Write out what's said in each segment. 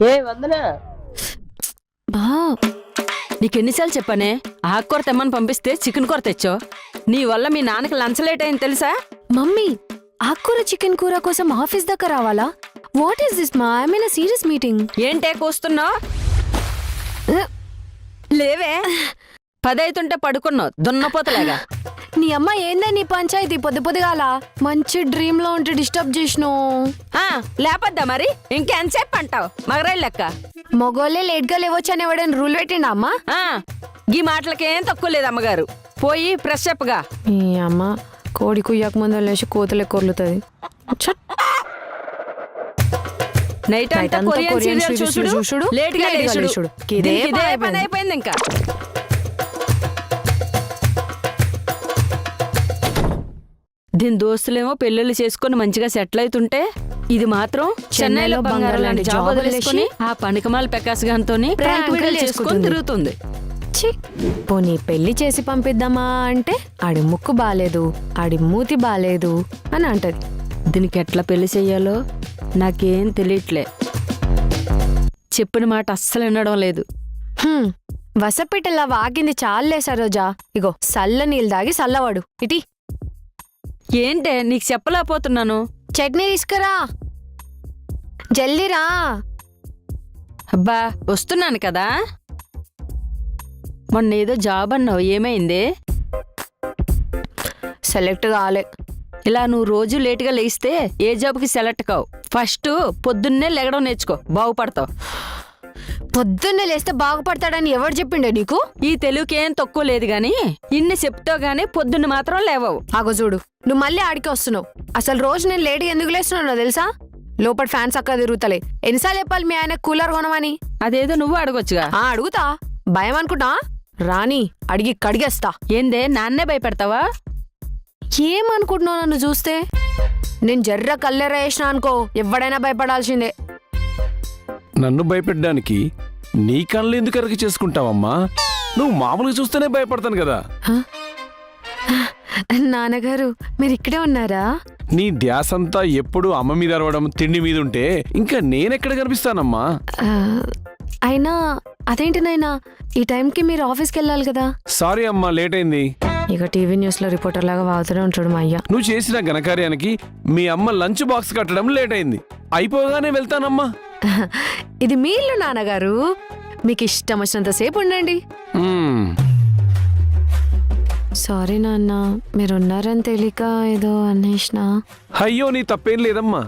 ఏ వందనా బా నీకెన్నిసార్లు చెప్పానే ఆకుకూర తెమ్మని పంపిస్తే చికెన్ కూర తెచ్చో. నీ వల్ల మీ నాన్నకి లంచ్ లేట్ అయింది తెలుసా? మమ్మీ ఆకుకూర చికెన్ కూర కోసం ఆఫీస్ దాకా రావాలా? వాట్ ఈస్ దిస్ మా? I mean serious meeting. ఏంటే కూస్తున్నావు? లేవే 10 అవుతుంటే పడుకున్నావు దున్నపోతలేగా. నీ అమ్మ ఏందా నీ పంచాయతీ పొద్దుగాల? మంచి డ్రీమ్ లో ఉంటే డిస్టర్బ్ చేసినావు. లేపద్దా మరి ఇంకెంతసేపు అంటావు మగరాయి లెక్క. మగోళ్ళే లేట్ గా లేవచ్చని ఎవడని రూల్ పెట్టిండా అమ్మా? ఈ మాటలకేం తక్కువ లేదు అమ్మగారు. పోయి ఫ్రెష్ అప్ గా. ఈ అమ్మ కోడి కుయ్యక ముందు లేచి కోతలే కొర్లుతుంది. నైట్ అంతా కొరియన్ సీరియల్ చూసుడు లేట్ గా లేచుడు. ఇదే పని అయిపోయింది ఇంకా. దీని దోస్తులేమో పెళ్ళిళ్ళు చేసుకుని మంచిగా సెటిల్ అవుతుంటే ఇది మాత్రం చెన్నైలో బంగారం లాంటి జాబ్ వదిలేసుకుని ఆ పనికమాల పెకాసగాంతోని ప్రాంక్ వీడియోలు చేసుకొని తిరుగుతుంది. పోనీ పెళ్లి చేసి పంపిద్దామా అంటే ఆడి ముక్కు బాలేదు, ఆడి మూతి బాలేదు అని అంటది. దీనికి ఎట్లా పెళ్లి చెయ్యాలో నాకేం తెలియట్లే. చెప్పిన మాట అస్సలు వినడం లేదు. వసపిట్టలా వాగింది చాలే సరోజా. ఇగో సల్ల నీళ్ళు దాగి సల్లవాడు ఇటీ. ఏంటే నీకు చెప్పలేకపోతున్నాను. చట్నీ తీసుకురా జల్దీరా. అబ్బా వస్తున్నాను కదా. మొన్న ఏదో జాబ్ అన్నావు, ఏమైంది? సెలెక్ట్ కాలే. ఇలా నువ్వు రోజు లేటుగా లేస్తే ఏ జాబ్కి సెలెక్ట్ కావు. ఫస్ట్ పొద్దున్నే లెగడం నేర్చుకో, బాగుపడతావు. పొద్దున్నే లేస్తే బాగుపడతాడని ఎవరు చెప్పిండే నీకు? ఈ తెలుగుకేం తక్కువ లేదు గాని ఇన్ని చెప్తావు గాని పొద్దున్న మాత్రం లేవవు. ఆగో చూడు, నువ్వు మళ్ళీ ఆడికి వస్తున్నావు. అసలు రోజు నేను లేటుగా ఎందుకు లేస్తున్నానో తెలుసా? లోపల ఫ్యాన్స్ అక్క తిరుగుతలే. ఎన్నిసార్లు చెప్పాలి మీ ఆయన కూలర్ కొనమని? అదేదో నువ్వు అడగొచ్చుగా. అడుగుతా. భయం అనుకుంటా? రాని అడిగి కడిగేస్తా. ఏందే నాన్నే భయపెడతావా? ఏమనుకుంటున్నావు నన్ను చూస్తే? నేను జర్ర కల్లెర వేసినా అనుకో ఎవడైనా భయపడాల్సిందే. నన్ను భయపెట్టడానికి నీ కళ్ళు ఎందుకు ఎరగ చేసుకుంటావమ్మా? నువ్వు మామూలుగా చూస్తేనే భయపడతాను కదా. నాన్నగారు మీరు ఇక్కడే ఉన్నారా? నీ ధ్యాసంతా ఎప్పుడు అమ్మ మీద అరవడం, తిండి మీద ఉంటే ఇంకా నేనెక్కడ కనిపిస్తానమ్మా? అయినా అదేంటి నాయనా, ఈ టైంకి మీరు ఆఫీస్కి వెళ్ళాలి కదా. సారీ అమ్మా, లేట్ అయింది. ఇక టీవీ న్యూస్ లో రిపోర్టర్ లాగా వాగుతూనే ఉంటాడు మా అయ్య. నువ్వు చేసిన ఘనకార్యానికి మీ అమ్మ లంచ్ బాక్స్ కట్టడం లేట్ అయింది. అయిపోగానే వెళ్తానమ్మా. ఇది మీ ఇల్లు నాన్నగారు, మీకు ఇష్టం వచ్చినంతసేపు ఉండండి. సారీ నాన్న, మీరున్నారని తెలియక ఏదో అనేసిన. అయ్యో నీ తప్పేం లేదమ్మా.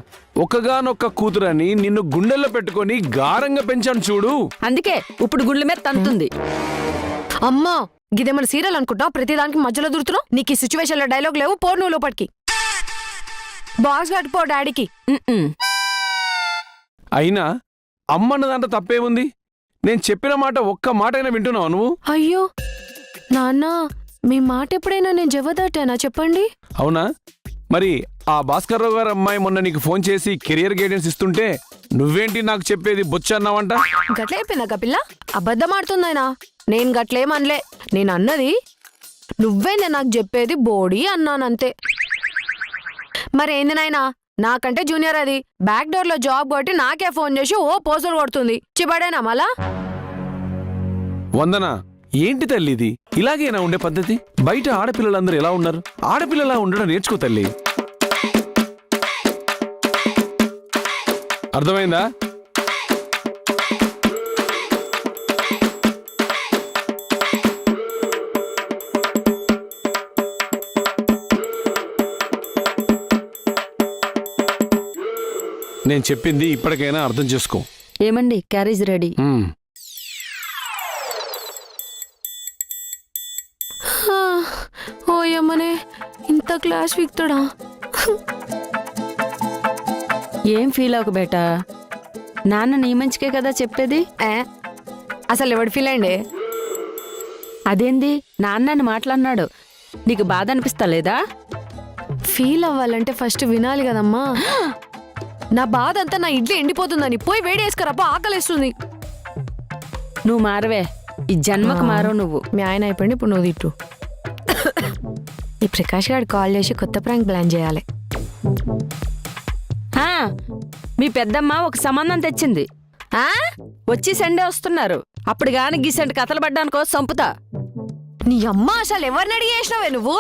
ఒక్కగానొక్క కూతురని నిన్ను గుండెల్లో పెట్టుకొని గారంగా పెంచాను చూడు. అందుకే ఇప్పుడు గుండెల మీద తంతుంది. అమ్మా గిదేమన్నా సీరియల్ అనుకుంటా? ప్రతిదానికి మధ్యలో దూరుతున్నావు. నీకు ఈ సిచ్యువేషన్ లో డైలాగ్ లేవు. పో నువ్వు లోపలికి. బాక్స్ కట్టుపో డాడీకి. అయినా అమ్మన్న దాంట్లో తప్పేముంది? నేను చెప్పిన మాట ఒక్క మాట అయినా వింటున్నావు నువ్వు? అయ్యో నాన్న, మీ మాట ఎప్పుడైనా నేను జవదాటానా చెప్పండి? అవునా? మరి ఆ భాస్కర్రావు గారు అమ్మాయి మొన్న నీకు ఫోన్ చేసి కెరియర్ గైడెన్స్ ఇస్తుంటే నువ్వేంటి నాకు చెప్పేది బొచ్చన్నావంట? గట్ల అయిపోయినా పిల్ల అబద్ధం ఆడుతుందైనా. నేను గట్లేమనలే. నేను అన్నది నువ్వేనా నాకు చెప్పేది బోడీ అన్నానంతే. మరేంది నాయనా, నాకంటే జూనియర్ అది. బ్యాక్ డోర్ లో జాబ్ కొట్టి నాకే ఫోన్ చేసి ఓ పోజులు కొడుతుంది. చిబడేనా మళ్ళా? వందనా, ఏంటి తల్లి ఇది? ఇలాగేనా ఉండే పద్ధతి? బయట ఆడపిల్లలందరూ ఎలా ఉన్నారు? ఆడపిల్లలా ఉండడం నేర్చుకో తల్లి. అర్థమైందా? నేను చెప్పింది ఇప్పటికైనా అర్థం చేసుకో. ఏమండి, క్యారేజ్ రెడీ. ఓయమ్మనే, ఇంత క్లాస్ వీక్తాడా? ఏం ఫీల్ అవ్వకు బేటా, నాన్న నీ మంచికే కదా చెప్పేది. అసలు ఎవడు ఫీల్ అయ్యండి? అదేంది నాన్నని మాట్లాడినాడు, నీకు బాధ అనిపిస్తా లేదా? ఫీల్ అవ్వాలంటే ఫస్ట్ వినాలి కదమ్మా. నా బాధ అంతా నా ఇడ్లీ ఎండిపోతుందని పోయి వేడి వేసుకురాపో, ఆకలిస్తుంది. నువ్వు మారవే, ఈ జన్మకు మారవు నువ్వు. మీ ఆయన అయిపోయింది, ఇప్పుడు నువ్వు తిట్టు. ఈ ప్రకాష్ గారు కాల్ చేసి కొత్త ప్రాంక్ ప్లాన్ చేయాలి. మీ పెద్దమ్మ ఒక సంబంధం తెచ్చింది. ఆ? వచ్చి సండే వస్తున్నారు. అప్పుడు గాని గీసంటి కథలు పడ్డానుకో సంపుతా. నీ అమ్మ అసలు ఎవరిని అడిగి చేసినావే నువ్వు?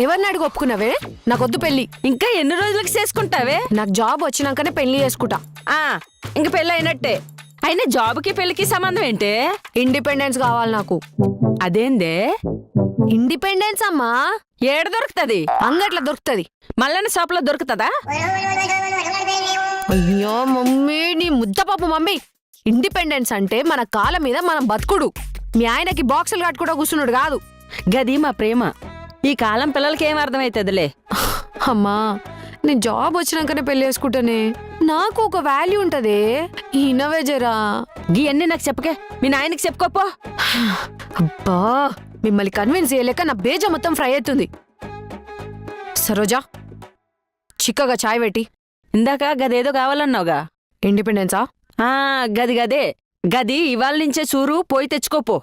ఎవరిని అడిగి ఒప్పుకున్నావే? నాకొద్దు పెళ్లి. ఇంకా ఎన్ని రోజులకి చేసుకుంటావే? నాకు జాబ్ వచ్చినాకనే పెళ్లి చేసుకుంటా. ఆ ఇంక పెళ్ళి అయినట్టే. అయినా జాబ్కి పెళ్లికి సంబంధం ఏంటే? ఇండిపెండెన్స్ కావాలి నాకు. అదేందే? ఇండిపెండెన్స్ అమ్మా. ఏడ దొరుకుతది? అంగట్ల దొరుకుతది. మల్లన్న షాప్ లో దొరుకుతదా? అయ్యో మమ్మీ, నీ ముద్ద పాప మమ్మీ. ఇండిపెండెన్స్ అంటే మన కాళ్ళ మీద మనం బతుకుడు. మీ ఆయనకి బాక్సులు కట్టుకుంటూ కూర్చున్నాడు కాదు. గది మా ప్రేమ. ఈ కాలం పిల్లలకి ఏం అర్థమైతుందిలే. అమ్మా, నేను జాబ్ వచ్చినాకనే పెళ్లి చేసుకుంటానే. నాకు ఒక వాల్యూ ఉంటదే. ఈనవే జరా. గీయన్నీ నాకు చెప్పకే, మీ నాయనకి చెప్పుకోపో. అబ్బా, మిమ్మల్ని కన్విన్స్ చేయలేక నా బేజ మొత్తం ఫ్రై అవుతుంది. సరోజా, చిక్కగా చాయ్ పెట్టి. ఇందాక గదేదో కావాలన్నావుగా. ఇండిపెండెన్సా? ఆ గది గదే. గది ఇవాళ నుంచే చూరు, పోయి తెచ్చుకోపో.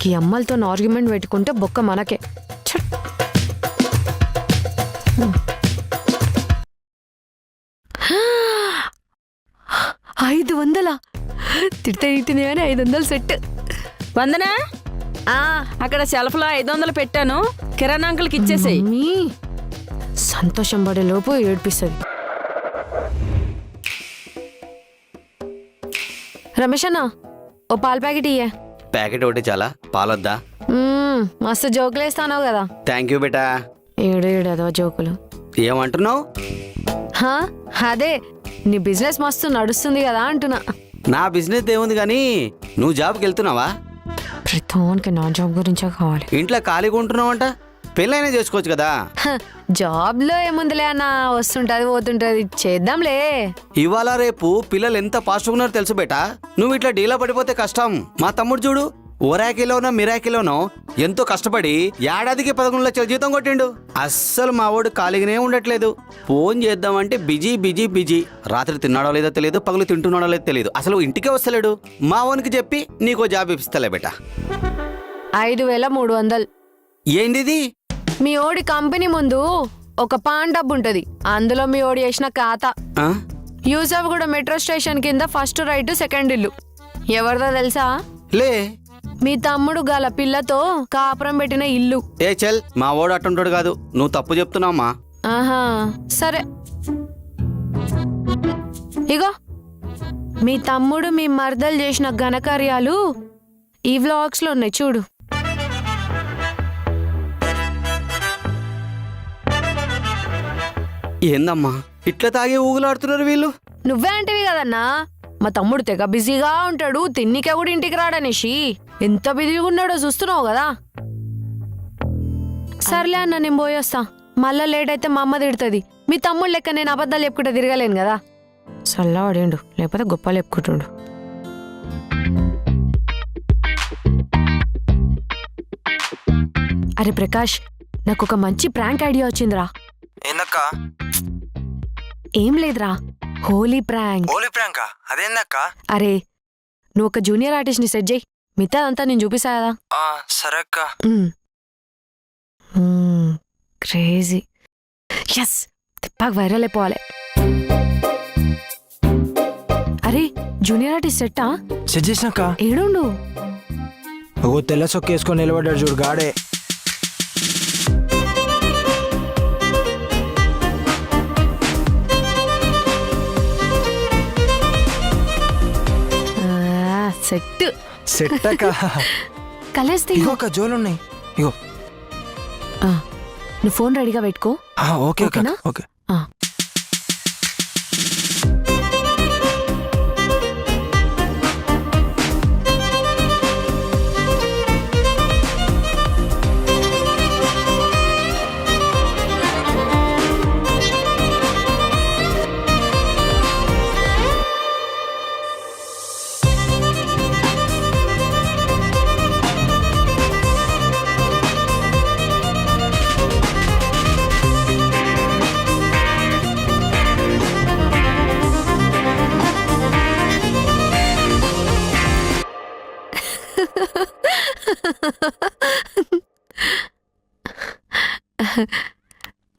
ఈ అమ్మలతో ఆర్గ్యుమెంట్ పెట్టుకుంటే బొక్క మనకే. ఛట్. 500 తిడితే ఇంటిని కానీ 500 సెట్. వందనా, అక్కడ షెల్ఫ్ లో 500 పెట్టాను, కిరాణా అంకుల్కి ఇచ్చేసేయ్. మమ్మీ, సంతోషం పడే లోపు ఏడ్పిస్తుంది. రమేష్ అన్న, ఓ పాల ప్యాకెట్ ఇయ్యే. ప్యాకెట్ ఒకటి చాలా, పాలొద్దా? మస్తు జోకులు వేస్తానావు కదా. థ్యాంక్ యూ బేటా. ఏడేడదో జోకులు. ఏమంటున్నావు? హా, అదే నీ బిజినెస్ మస్తు నడుస్తుంది కదా అంటున్నా. నా బిజినెస్ ఏముంది కానీ నువ్వు జాబ్కి వెళ్తున్నావా? ప్రతికి నా జాబ్ గురించే కావాలి. ఇంట్లో ఖాళీగా ఉంటున్నావంట, పెళ్ళైనా చేసుకోవచ్చు కదా. జాబ్ లో ఏముందిలే అన్న, వస్తుంటది పోతుంటది, చేద్దాంలే. ఇవాళ రేపు పిల్లలు ఎంత ఫాస్ట్ ఉన్నారో తెలుసు బేటా. నువ్వు ఇట్లా డీలా పడిపోతే కష్టం. మా తమ్ముడు చూడు, ఓరాకిలోనో మిరాకిలోనో ఎంతో కష్టపడి ఏడాదికి 11 లక్షల జీతం కొట్టిండు. అస్సలు మా వాడు ఖాళీగానే ఉండట్లేదు. ఫోన్ చేద్దామంటే బిజీ బిజీ బిజీ. రాత్రి తిన్నాడో లేదో తెలియదు, పగులు తింటున్నాడో లేదో తెలియదు, అసలు ఇంటికే వస్తలేడు. మా వానికి చెప్పి నీకో జాబ్ ఇప్పిస్తలే బేటా. 5300. ఏంటిది? మీ ఓడి కంపెనీ ముందు ఒక పాన్ డబ్బు ఉంటది, అందులో మీ ఓడి వేసిన ఖాతా. ఆ? యూసఫ్ కూడా మెట్రో స్టేషన్ కింద ఫస్ట్ రైట్ సెకండ్ ఇల్లు. ఎవరిదో తెలుసా? లే. మీ తమ్ముడు గల పిల్లతో కాపురం పెట్టిన ఇల్లు. ఏ చల్, మా వాడు అట్టుంటాడు కాదు, నువ్వు తప్పు చెప్తున్నావమ్మా. ఆహా, సరే. ఇగో, మీ తమ్ముడు మీ మర్దలు చేసిన ఘనకార్యాలు ఈ వ్లాగ్స్ లో ఉన్నాయి చూడు. ఏందమ్మా ఇట్లా తాగి ఊగులాడుతున్నారు వీళ్ళు? నువ్వే అంటవి కదన్నా, మా తమ్ముడు తెగ బిజీగా ఉంటాడు, తిన్నికే కూడా ఇంటికి రాడనేసి. ఎంత బిజీగా ఉన్నాడో చూస్తున్నావు కదా. సర్లే అన్న, నేను పోయొస్తా. మళ్ళా లేట్ అయితే మా అమ్మ తిడుతుంది. మీ తమ్ముడు లెక్క నేను అబద్ధాలు చెప్పుకుంటే తిరగలేను కదా. చల్లవాడేండు, లేకపోతే గొప్పలు చెప్పుకుంటుండు. అరే ప్రకాష్, నాకు ఒక మంచి ప్రాంక్ ఐడియా వచ్చిందిరా. ఏందక్క? ఏం లేదురా, హోలీ ప్రాంక్. హోలీ ప్రాంకా? అదేందక్క? అరే, నువ్వు ఒక జూనియర్ ఆర్టిస్ట్ ని సెట్ చేయి, మిగతాదంతా నేను చూపిస్తా కదా. సరే అక్క. క్రేజీ. ఎస్, తిప్పాక వైరల్ అయిపోవాలి. అరే, జూనియర్ ఆర్టిస్ట్ సెట్టా? సెట్ చేసినాక ఏడుండు. ఓ తెల్ల సొక్క వేసుకొని నిలబడ్డాడు చూడు గాడే. సెట్ సెట్ అక్క. కలేస్తే ఇగో అక్క, జోలున్నాయి ఇగో. నువ్వు ఫోన్ రెడీగా పెట్టుకో. ఓకే ఓకేనా? ఓకే.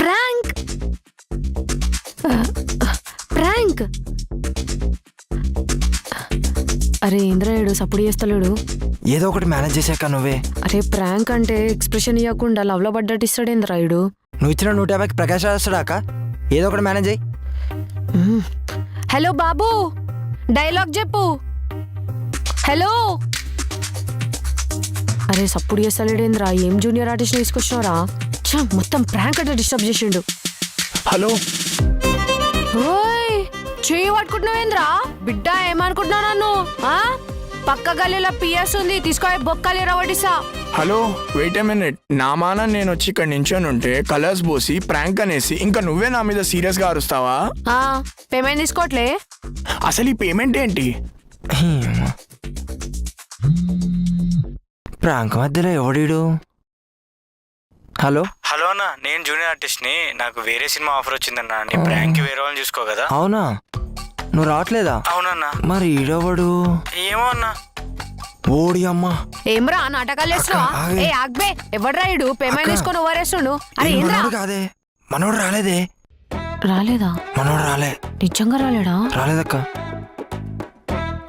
ప్రాంక్ ప్రాంక్ అరే ఏంద్రాయుడు సప్పుడు చేస్తలేడు. ఏదో ఒకటి మేనేజ్ చేసాక నువ్వే. అరే ప్రాంక్ అంటే ఎక్స్ప్రెషన్ ఇవ్వకుండా లవ్ లో పడ్డట్టు ఇస్తాడేంద్రాయుడు. నువ్వు ఇచ్చిన 150కి ప్రకాష్ రాస్తాడాక ఏదో ఒకటి మేనేజ్ అయ్యి. హలో బాబు, డైలాగ్ చెప్పు. హలో. అరే సప్పుడు చేస్తలేడేంద్రా, ఏం జూనియర్ ఆర్టిస్ట్ తీసుకొచ్చినారా? మొత్తం ప్రాంక్ అంటే డిస్టర్బ్ చేసిండు. హలో ఓయ్ చెయ్యి పట్టుకుంటున్నావేంద్రా? బిడ్డ ఏమనుకుంటున్నావు నన్ను? పక్క గల్లీలో పిఎస్ ఉంది, తీసుకో బొక్కలు రవడిసా. Hello wait a minute. నా మాన నేను వచ్చి ఇక్కడ నించొని ఉంటే కలర్స్ పోసి ప్రాంక్ అనేసి ఇంకా నువ్వే నా మీద సీరియస్ గా అరుస్తావా? పేమెంట్ తీసుకోవట్లే. అసలు ఈ పేమెంట్ ఏంటి? ప్రాంక్ మధ్యలో ఎవడీడు? హలో హలో అన్న, నేను జూనియర్ ఆర్టిస్ట్ ని. నాకు వేరే సినిమా ఆఫర్ వచ్చిందన్న. నీ ప్రాంక్ వేరే వాళ్ళని చూసుకో కదా. అవునా, నువ్వు రావట్లేదా? అవునన్నా. మరి ఈడవడు ఏమో అన్నా. ఓడి అమ్మా. ఏమ్రా నాటకాలు వేస్తున్నావా? ఏ ఆగ్బే, ఎవడ్రా ఇడు? పేమెంట్ తీసుకొని ఓవరేస్తుండు. అరే ఏంద్రా? కాదే, మనోడు రాలేదే. రాలేదా? మనోడు రాలే. నిజంగా రాలేడా? రాలేదక్క.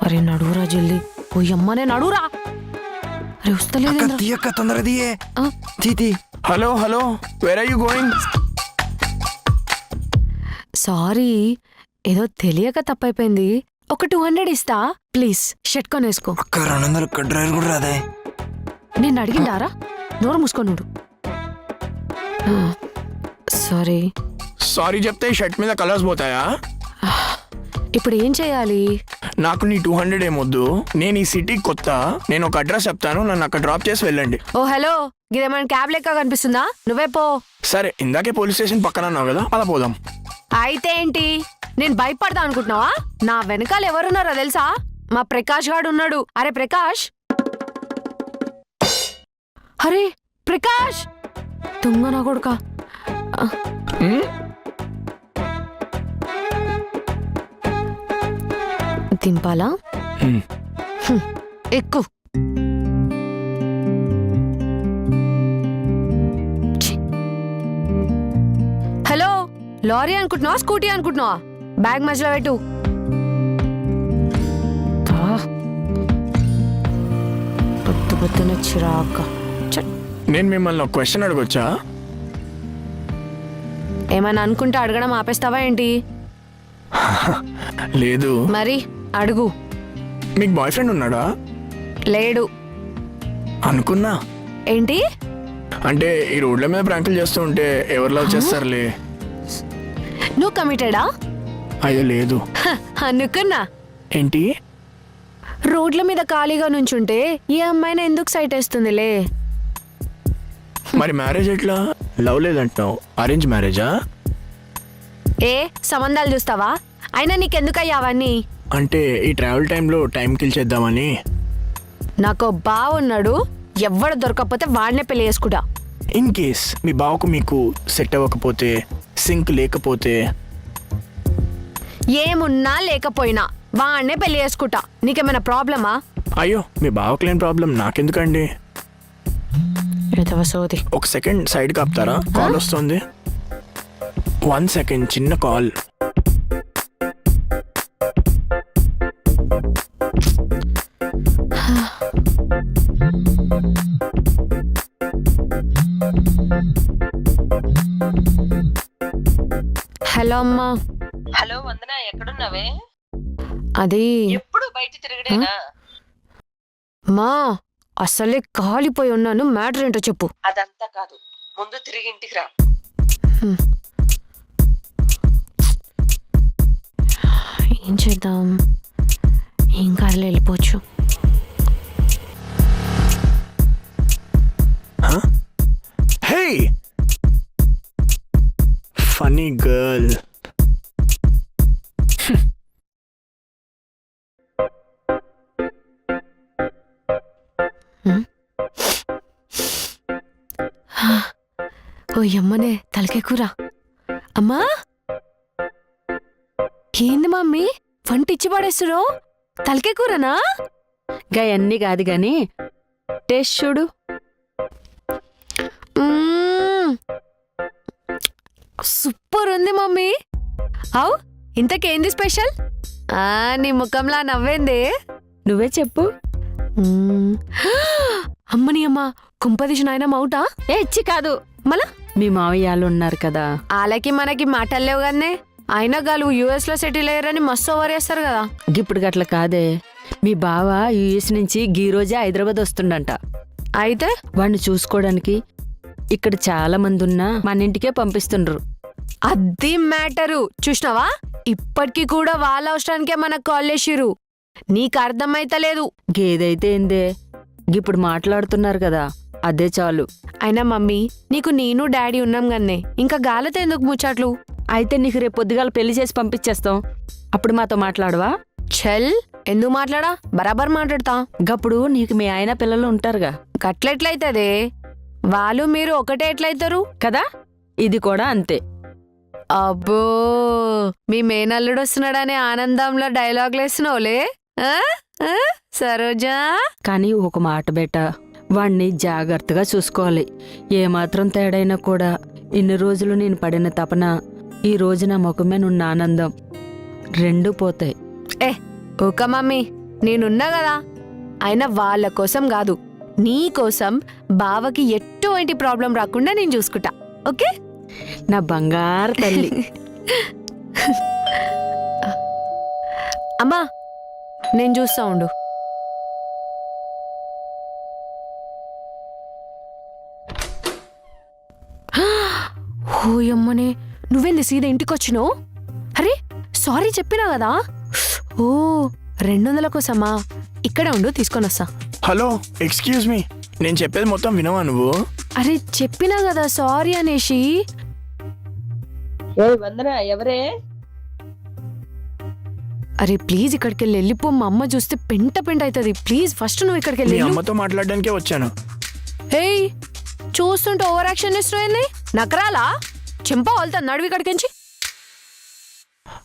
అరే నడువురా జల్దీ. ఓ అమ్మనే నడువురా. అరే వస్తలేదు. తీయక్క, తొందర తీయే. తీ. Hello hello, where are you going? Sorry, ఏదో తెలియక తప్పైపోయింది. ఒక 200 ఇస్తా ప్లీజ్. షర్ట్ కొనేసుకో. అక్క 200 డ్రైవర్ కూడా రాదే. నేను అడిగిండారా? నోరు మూసుకోనుడు. సారీ. సారీ చెప్తే షర్ట్ మీద కలర్స్ పోతాయా? ఇప్పుడు ఏం చేయాలి? నాకు నీ 200 ఏమొద్దు. నేను ఈ సిటీ కొత్త. నేను ఒక అడ్రస్ చెప్తాను, నన్ను అక్కడ డ్రాప్ చేసి వెళ్ళండి. ఓ హలో, గిదేమైనా క్యాబ్ లెక్క కనిపిస్తుందా? నువ్వే పో. సరే, ఇందాకే పోలీస్ స్టేషన్ పక్కన అన్నావు కదా, అలా పోదాం. అయితే ఏంటి, నేను భయపడతా అనుకుంటున్నావా? నా వెనకాల ఎవరున్నారో తెలుసా? మా ప్రకాష్ గాడు ఉన్నాడు. అరే ప్రకాష్, అరే ప్రకాష్, తుంగ నా కొడుకా. దింపాలా? ఎక్కు. హలో, లారీ అనుకుంటున్నావా స్కూటీ అనుకుంటున్నావా? బ్యాగ్ మధ్యలో పెట్టు. పొద్దున చిరాక. నేను మిమ్మల్ని ఒక క్వశ్చన్ అడగొచ్చా? ఏమైనా అనుకుంటే అడగడం ఆపేస్తావా ఏంటి? లేదు. మరి అడుగు. మీకు బాయ్ ఫ్రెండ్ ఉన్నాడా? లేడు. అనుకున్నా. ఏంటి అంటే ఈ రోడ్ల మీద ప్రాంకులు చేస్తూ ఉంటే ఎవరు లవ్ చేస్తారులే. నువ్వు కమిటెడా? అయ్యో లేదు. అనుకున్నా. ఏంటి? రోడ్ల మీద ఖాళీగా నుంచుంటే ఈ అమ్మాయిని ఎందుకు సైట్ వేస్తుందిలే. మరి మ్యారేజ్ ఎట్లా? లవ్ లేదంటున్నావు, అరేంజ్ మ్యారేజా? ఏ సంబంధాలు చూస్తావా? అయినా నీకెందుకయ్యా అవన్నీ? అంటే ఈ ట్రావెల్ టైంలో టైం కిల్ చేద్దామని. నాకు బావ ఉన్నాడు, ఎవడు దొరకకపోతే వాడినే పెళ్లి చేసుకుంటా. ఇన్ కేస్ మీ బావకు మీకు సెట్ అవ్వకపోతే, సింక్ లేకపోతే? ఏమున్నా లేకపోయినా వాడినే పెళ్లి చేసుకుంటా. నీకేమైనా ప్రాబ్లమా? అయ్యో, మీ బావకు లేని ప్రాబ్లం నాకెందుకండి? సోది. ఒక సెకండ్ సైడ్ కాపుతారా? కాల్ వస్తుంది. 1 సెకండ్, చిన్న కాల్. హలో అమ్మా. హలో వందన, ఎక్కడున్నావే? అది ఎప్పుడు బయట తిరగడేనా? మా అసలే కాలిపోయి ఉన్నాను. మ్యాటర్ ఏంటో చెప్పు. అదంతా కాదు, ముందు తిరిగి ఇంటికి రా. ఏం చేద్దాం? ఏం కాదులే, వెళ్ళిపోవచ్చు. హే ఫనీ గర్ల్. ఓ యమ్మనే, తలకే కూర. అమ్మా, ఏంది మమ్మీ వంట ఇచ్చి పడేస్తురు? తలకే కూరనా? గయన్నీ కాదు గాని టేస్ట్ చూడు. సూపర్ ఉంది మమ్మీ. అవు ఇంతకేంది స్పెషల్? నీ ముఖంలా నవ్వేంది? నువ్వే చెప్పు. అమ్మని అమ్మ కుంపదీసి నాయన మౌటా ఇచ్చి కాదు, మళ్ళా మీ మావయ్యాలు ఉన్నారు కదా, వాళ్ళకి మనకి మాటలు లేవు కదనే. అయినా గాలు యుఎస్ లో సెటిల్ అయ్యారని మస్తు ఓవర్ చేస్తారు కదా. ఇప్పుడు గట్ల కాదే. మీ బావ యుఎస్ నుంచి గీ రోజే హైదరాబాద్ వస్తుండంట. అయితే వాడిని చూసుకోవడానికి ఇక్కడ చాలా మంది ఉన్నా మన ఇంటికే పంపిస్తుండ్రు. అది మ్యాటరు చూసినావా, ఇప్పటికీ కూడా వాళ్ళ అవసరానికే మనకు కాల్ చేసిరు. నీకు అర్థమైతలేదు. గేదైతే ఏందే, ఇప్పుడు మాట్లాడుతున్నారు కదా, అదే చాలు. అయినా మమ్మీ నీకు నేను డాడీ ఉన్నాం గన్నే, ఇంకా గాలతో ఎందుకు ముచ్చట్లు? అయితే నీకు రేపు పొద్దుగాల పెళ్లి చేసి పంపించేస్తాం. అప్పుడు మాతో మాట్లాడవా? చల్, ఎందుకు మాట్లాడా, బరాబర్ మాట్లాడతా. గప్పుడు నీకు మీ ఆయన పిల్లలు ఉంటారుగా గట్లెట్లయితదే, వాళ్ళు మీరు ఒకటే ఎట్లయితారు కదా, ఇది కూడా అంతే. అబ్బో, మీ మేనల్లుడు వస్తున్నాడనే ఆనందంలో డైలాగులు వేస్తున్నావులే. ఆ? ఆ? సరోజా, కానీ ఒక మాట బేట, వాణ్ణి జాగ్రత్తగా చూసుకోవాలి. ఏమాత్రం తేడైనా కూడా ఇన్ని రోజులు నేను పడిన తపన, ఈ రోజు నా ముఖమే నున్న ఆనందం రెండూ పోతాయి. ఓక మమ్మీ, నేనున్నా కదా. అయినా వాళ్ళ కోసం కాదు, నీ కోసం బావకి ఎటువంటి ప్రాబ్లం రాకుండా నేను చూసుకుంటా. ఓకే, నా బంగారు తల్లి. అమ్మా నేను చూస్తా ఉండు. ఓయమ్మనే, నువ్వేంది సీదా ఇంటికి వచ్చినావు? అరే సారీ చెప్పినా కదా. ఓ 200 కోసమా? ఇక్కడే ఉండు, తీసుకొని వస్తా. హలో, ఎక్స్క్యూజ్ మీ, నేను చెప్పేది మొత్తం వినవా నువ్వు? అరే చెప్పినా కదా సారీ అనేసి. వందన ఎవరే? అరే ప్లీజ్ ఇక్కడికి వెళ్ళిపో, మా అమ్మ చూస్తే పెంట పెంట అవుతుంది. ప్లీజ్ ఫస్ట్ నువ్వు ఇక్కడికి మీ వెళ్ళి. అమ్మతో మాట్లాడడానికే వచ్చాను. ఏయ్ చూస్తుంటే ఓవర్ యాక్షన్ ఇస్తున్నాయి. నకరాలా చెంప వెళ్తాను, నడువు ఇక్కడికించి.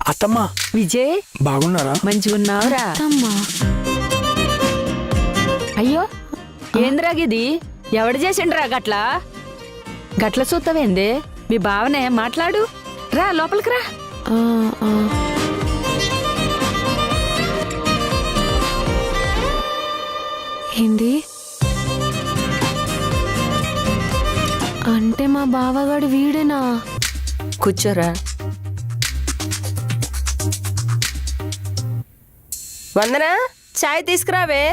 అత్తమ్మా, విజయ్, బాగున్నారా? మంచిగున్నావురా? అమ్మా అయ్యో, ఏంద్రాగిది? ఎవడు చేసిండ్రా గట్లా? గట్ల చూస్తావేందే? మీ బావనే, మాట్లాడు. రా లోపలికి రా. ఆ, ఆ. ఏంది అంటే మా బావగాడు వీడేనా? కూర్చోరా. వందన, చాయ్ తీసుకురావే.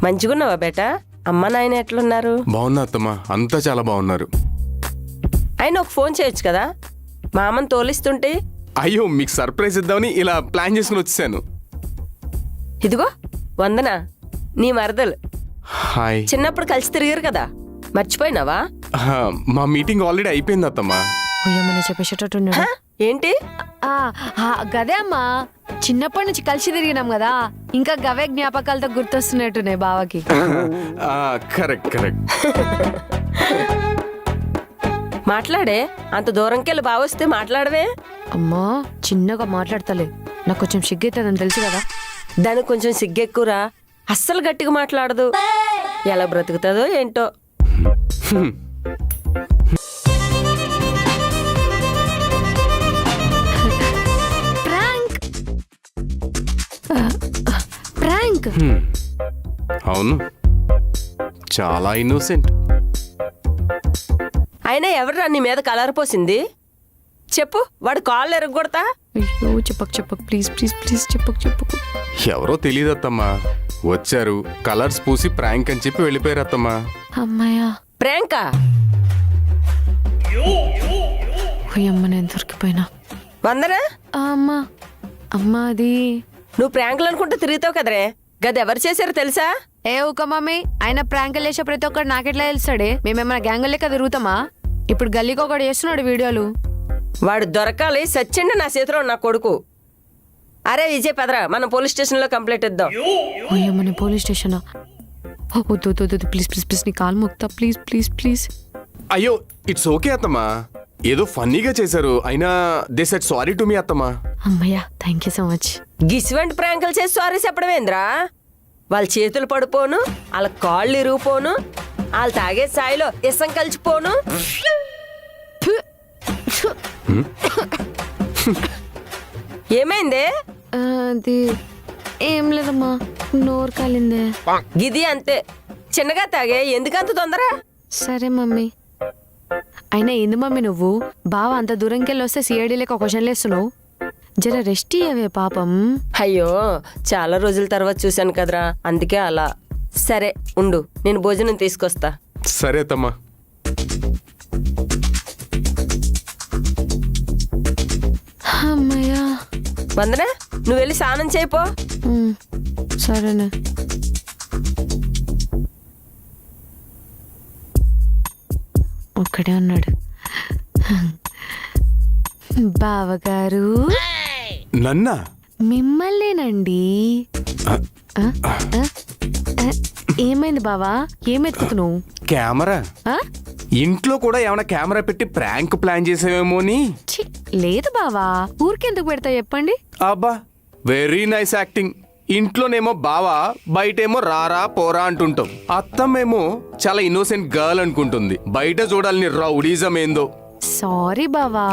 మంచిగున్నావా బేటా? అమ్మ నాయన ఎట్లున్నారు? బాగున్నా అత్తమ్మా, అంతా చాలా బాగున్నారు. అయినా ఒక ఫోన్ చేయొచ్చు కదా, మా అమ్మని తోలిస్తుంటే. అయ్యో, మీకు సర్ప్రైజ్ ఇద్దామని ఇలా ప్లాన్ చేసుకుని వచ్చాను. ఇదిగో వందన, నీ మరదలు. హాయ్. చిన్నప్పుడు కలిసి తిరిగారు కదా, మర్చిపోయినావా? మా మీటింగ్ ఆల్రెడీ అయిపోయింది అత్తమ్మా. ఉయ్యమని చెప్పేసేటట్టున్నాడు. హ? ఏంటి? గదే అమ్మా, చిన్నప్పటి నుంచి కలిసి తిరిగినాం కదా, ఇంకా గవే జ్ఞాపకాలతో గుర్తొస్తున్నట్టున్నాయి బావకి. Correct correct. మాట్లాడే, అంత దూరంకెళ్ళి బావొస్తే మాట్లాడవే. అమ్మా చిన్నగా మాట్లాడతలే, నాకు కొంచెం సిగ్గైతుందని తెలుసు కదా. దానికి కొంచెం సిగ్గెక్కురా, అస్సలు గట్టిగా మాట్లాడదు. ఎలా బ్రతుకుతుందో ఏంటో. ప్రాంక్. అవును, చాలా ఇన్నోసెంట్. అయినా ఎవరు నీ మీద కలర్ పోసింది? చెప్పు, వాడు కాళ్ళు ఎరగొడతా. అయ్యో చెప్పకు ప్లీజ్ ప్లీజ్ ప్లీజ్ చెప్పకు. ఎవరో తెలియదు అత్తమ్మా, వచ్చారు, కలర్స్ పూసి ప్రాంక్ అని చెప్పి వెళ్ళిపోయారు అత్తమ్మా. అమ్మాయ్యా, ప్రియాంక. అమ్మ నేను దొరికిపోయినా. వందనా, అమ్మా అమ్మా అది నువ్వు ప్రాంకులు అనుకుంటూ తిరుగుతావు కదరే, గది ఎవరు చేశారో తెలుసా? ఏ ఊక మమ్మీ, ఆయన ప్రాంకులు వేసే ప్రతి ఒక్కడు నాకెట్లా తెలుస్తాడే? మేమేమైనా గ్యాంగులు లెక్క తిరుగుతామా? ఇప్పుడు గల్లీకి ఒకడు చేస్తున్నాడు వీడియోలు. వాడు దొరకాలి, సచ్చిండి నా చేతిలో నా కొడుకు. అరే విజయ్ పదరా, మనం పోలీస్ స్టేషన్ లో కంప్లైంట్ ఇద్దాం. అయ్యమ్మని పోలీస్ స్టేషనా? వద్దు ప్లీజ్ ప్లీజ్ ప్లీజ్, నీ కాలు మొక్తా, ప్లీజ్ ప్లీజ్ ప్లీజ్. అయ్యో, ఇట్స్ ఓకే అత్తమ్మా, ఏదో ఫన్నీగా చేశారు, అయినా they said sorry to me అత్తమ్మా. అమ్మయ్యా, థ్యాంక్ యూ సో మచ్. గిస్వంటి ప్రాంకులు చేసి సారీ చెప్పడమేంద్రా? వాళ్ళ చేతులు పడిపోను, వాళ్ళ కాళ్ళు ఇరిగిపోను, వాళ్ళు తాగే స్థాయిలో ఇసం కలిసిపోను. ఏమైందే? అది ఏం లేదమ్మా, నోరు కాలిందే. గిది అంతే, చిన్నగా తాగే, ఎందుకంత తొందర? సరే మమ్మీ. అయినా ఏంది మమ్మీ నువ్వు బావ అంత దూరంకి వెళ్ళి వస్తే సిఐడీలకు ఒక క్వశ్చన్లు వేస్తున్నావు? జర రెస్ట్ ఇయ్యవే పాపం. అయ్యో, చాలా రోజుల తర్వాత చూశాను కదరా, అందుకే అలా. సరే ఉండు, నేను భోజనం తీసుకొస్తా. సరే అత్తమ్మా. అమ్మయ్యా. వందన, నువ్వు వెళ్ళి స్నానం చేయిపో. సరేనే. ఒక్కడే ఉన్నాడు. బావగారు, నన్నా? మిమ్మల్నేనండి. ఏమైంది బావా, ఏమెత్తుకుతున్నావు? కెమెరా. ఇంట్లో కూడా ఏమైనా కెమెరా పెట్టి ప్రాంక్ ప్లాన్ చేసావేమో అని. ఛీ, లేదు బావా, ఊరికెందుకు పెడతా చెప్పండి. అబ్బా, వెరీ నైస్ యాక్టింగ్. ఇంట్లోనేమో బావా, బయటేమో రారా పోరా అంటుంటాం. అత్తమ్మేమో చాలా ఇన్నోసెంట్ గర్ల్ అనుకుంటుంది, బయట చూడాలని రౌడీజం ఏందో. సారీ బావా,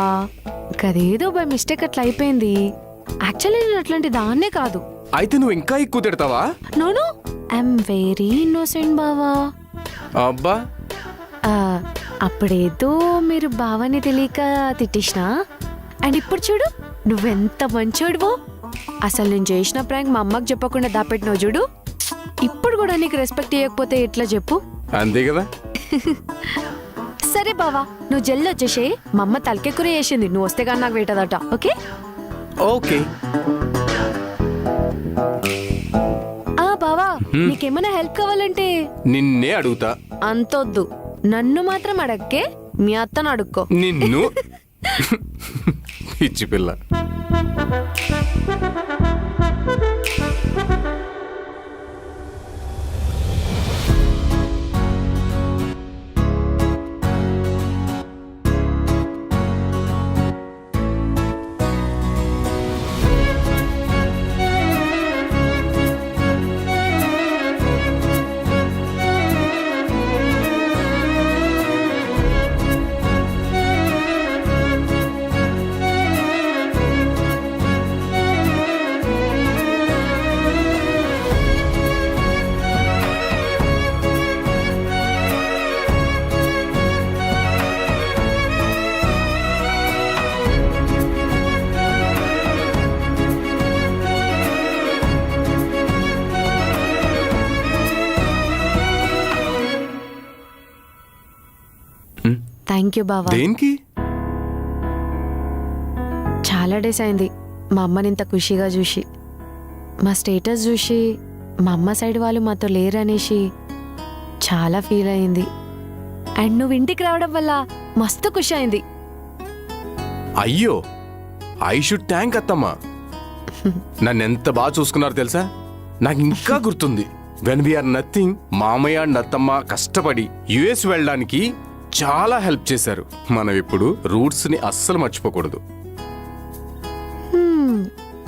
కదేదో బై మిస్టేక్ అట్లా అయిపోయింది. యాక్చువల్లీ నేను అట్లాంటి దాన్నే కాదు. అయితే నువ్వు ఇంకా ఎక్కువ తిడతావా? నోను, ఐఎమ్ వెరీ ఇన్నోసెంట్ బావా. అబ్బా, అప్పుడేదో మీరు బావని తెలియక తిట్టేసినా, అండ్ ఇప్పుడు చూడు నువ్వెంత మంచోడువో. అసలు నేను చేసిన ప్రాంక్ మా అమ్మకి చెప్పకుండా దాపెట్టినావు చూడు. ఇప్పుడు కూడా నీకు రెస్పెక్ట్ ఇవ్వకపోతే ఎట్లా చెప్పు? అంతే కదా. సరే బావా, నువ్వు జల్ది వచ్చేసే. మా అమ్మ తలకెక్కుర చేసింది, నువ్వు వస్తే కానీ నాకు వేటదట. Okay okay. బావా, నీకేమైనా హెల్ప్ కావాలంటే నిన్నే అడుగుతా. అంతొద్దు, నన్ను మాత్రం అడక్కే, మీ అత్తను అడుక్కో. నిన్ను పిచ్చి పిల్ల. థ్యాంక్ యూ బావా. దేనికి? చాలా డేస్ అయింది మా అమ్మని ఇంత ఖుషిగా చూసి. మా స్టేటస్ చూసి మా అమ్మ సైడ్ వాళ్ళు మాతో లేరనేసి చాలా ఫీల్ అయింది. అండ్ నువ్వు ఇంటికి రావడం వల్ల మస్తు ఖుషి అయింది. అయ్యో, ఐ షుడ్ థ్యాంక్ అత్తమ్మా. నన్ను ఎంత బాగా చూసుకున్నారు తెలుసా? నాకు ఇంకా గుర్తుంది, వెన్ వీఆర్ నథింగ్, మామయ్య అండ్ అత్తమ్మ కష్టపడి యుఎస్ వెళ్ళడానికి చాలా హెల్ప్ చేశారు. మనం ఇప్పుడు రూట్స్ ని అస్సలు మర్చిపోకూడదు.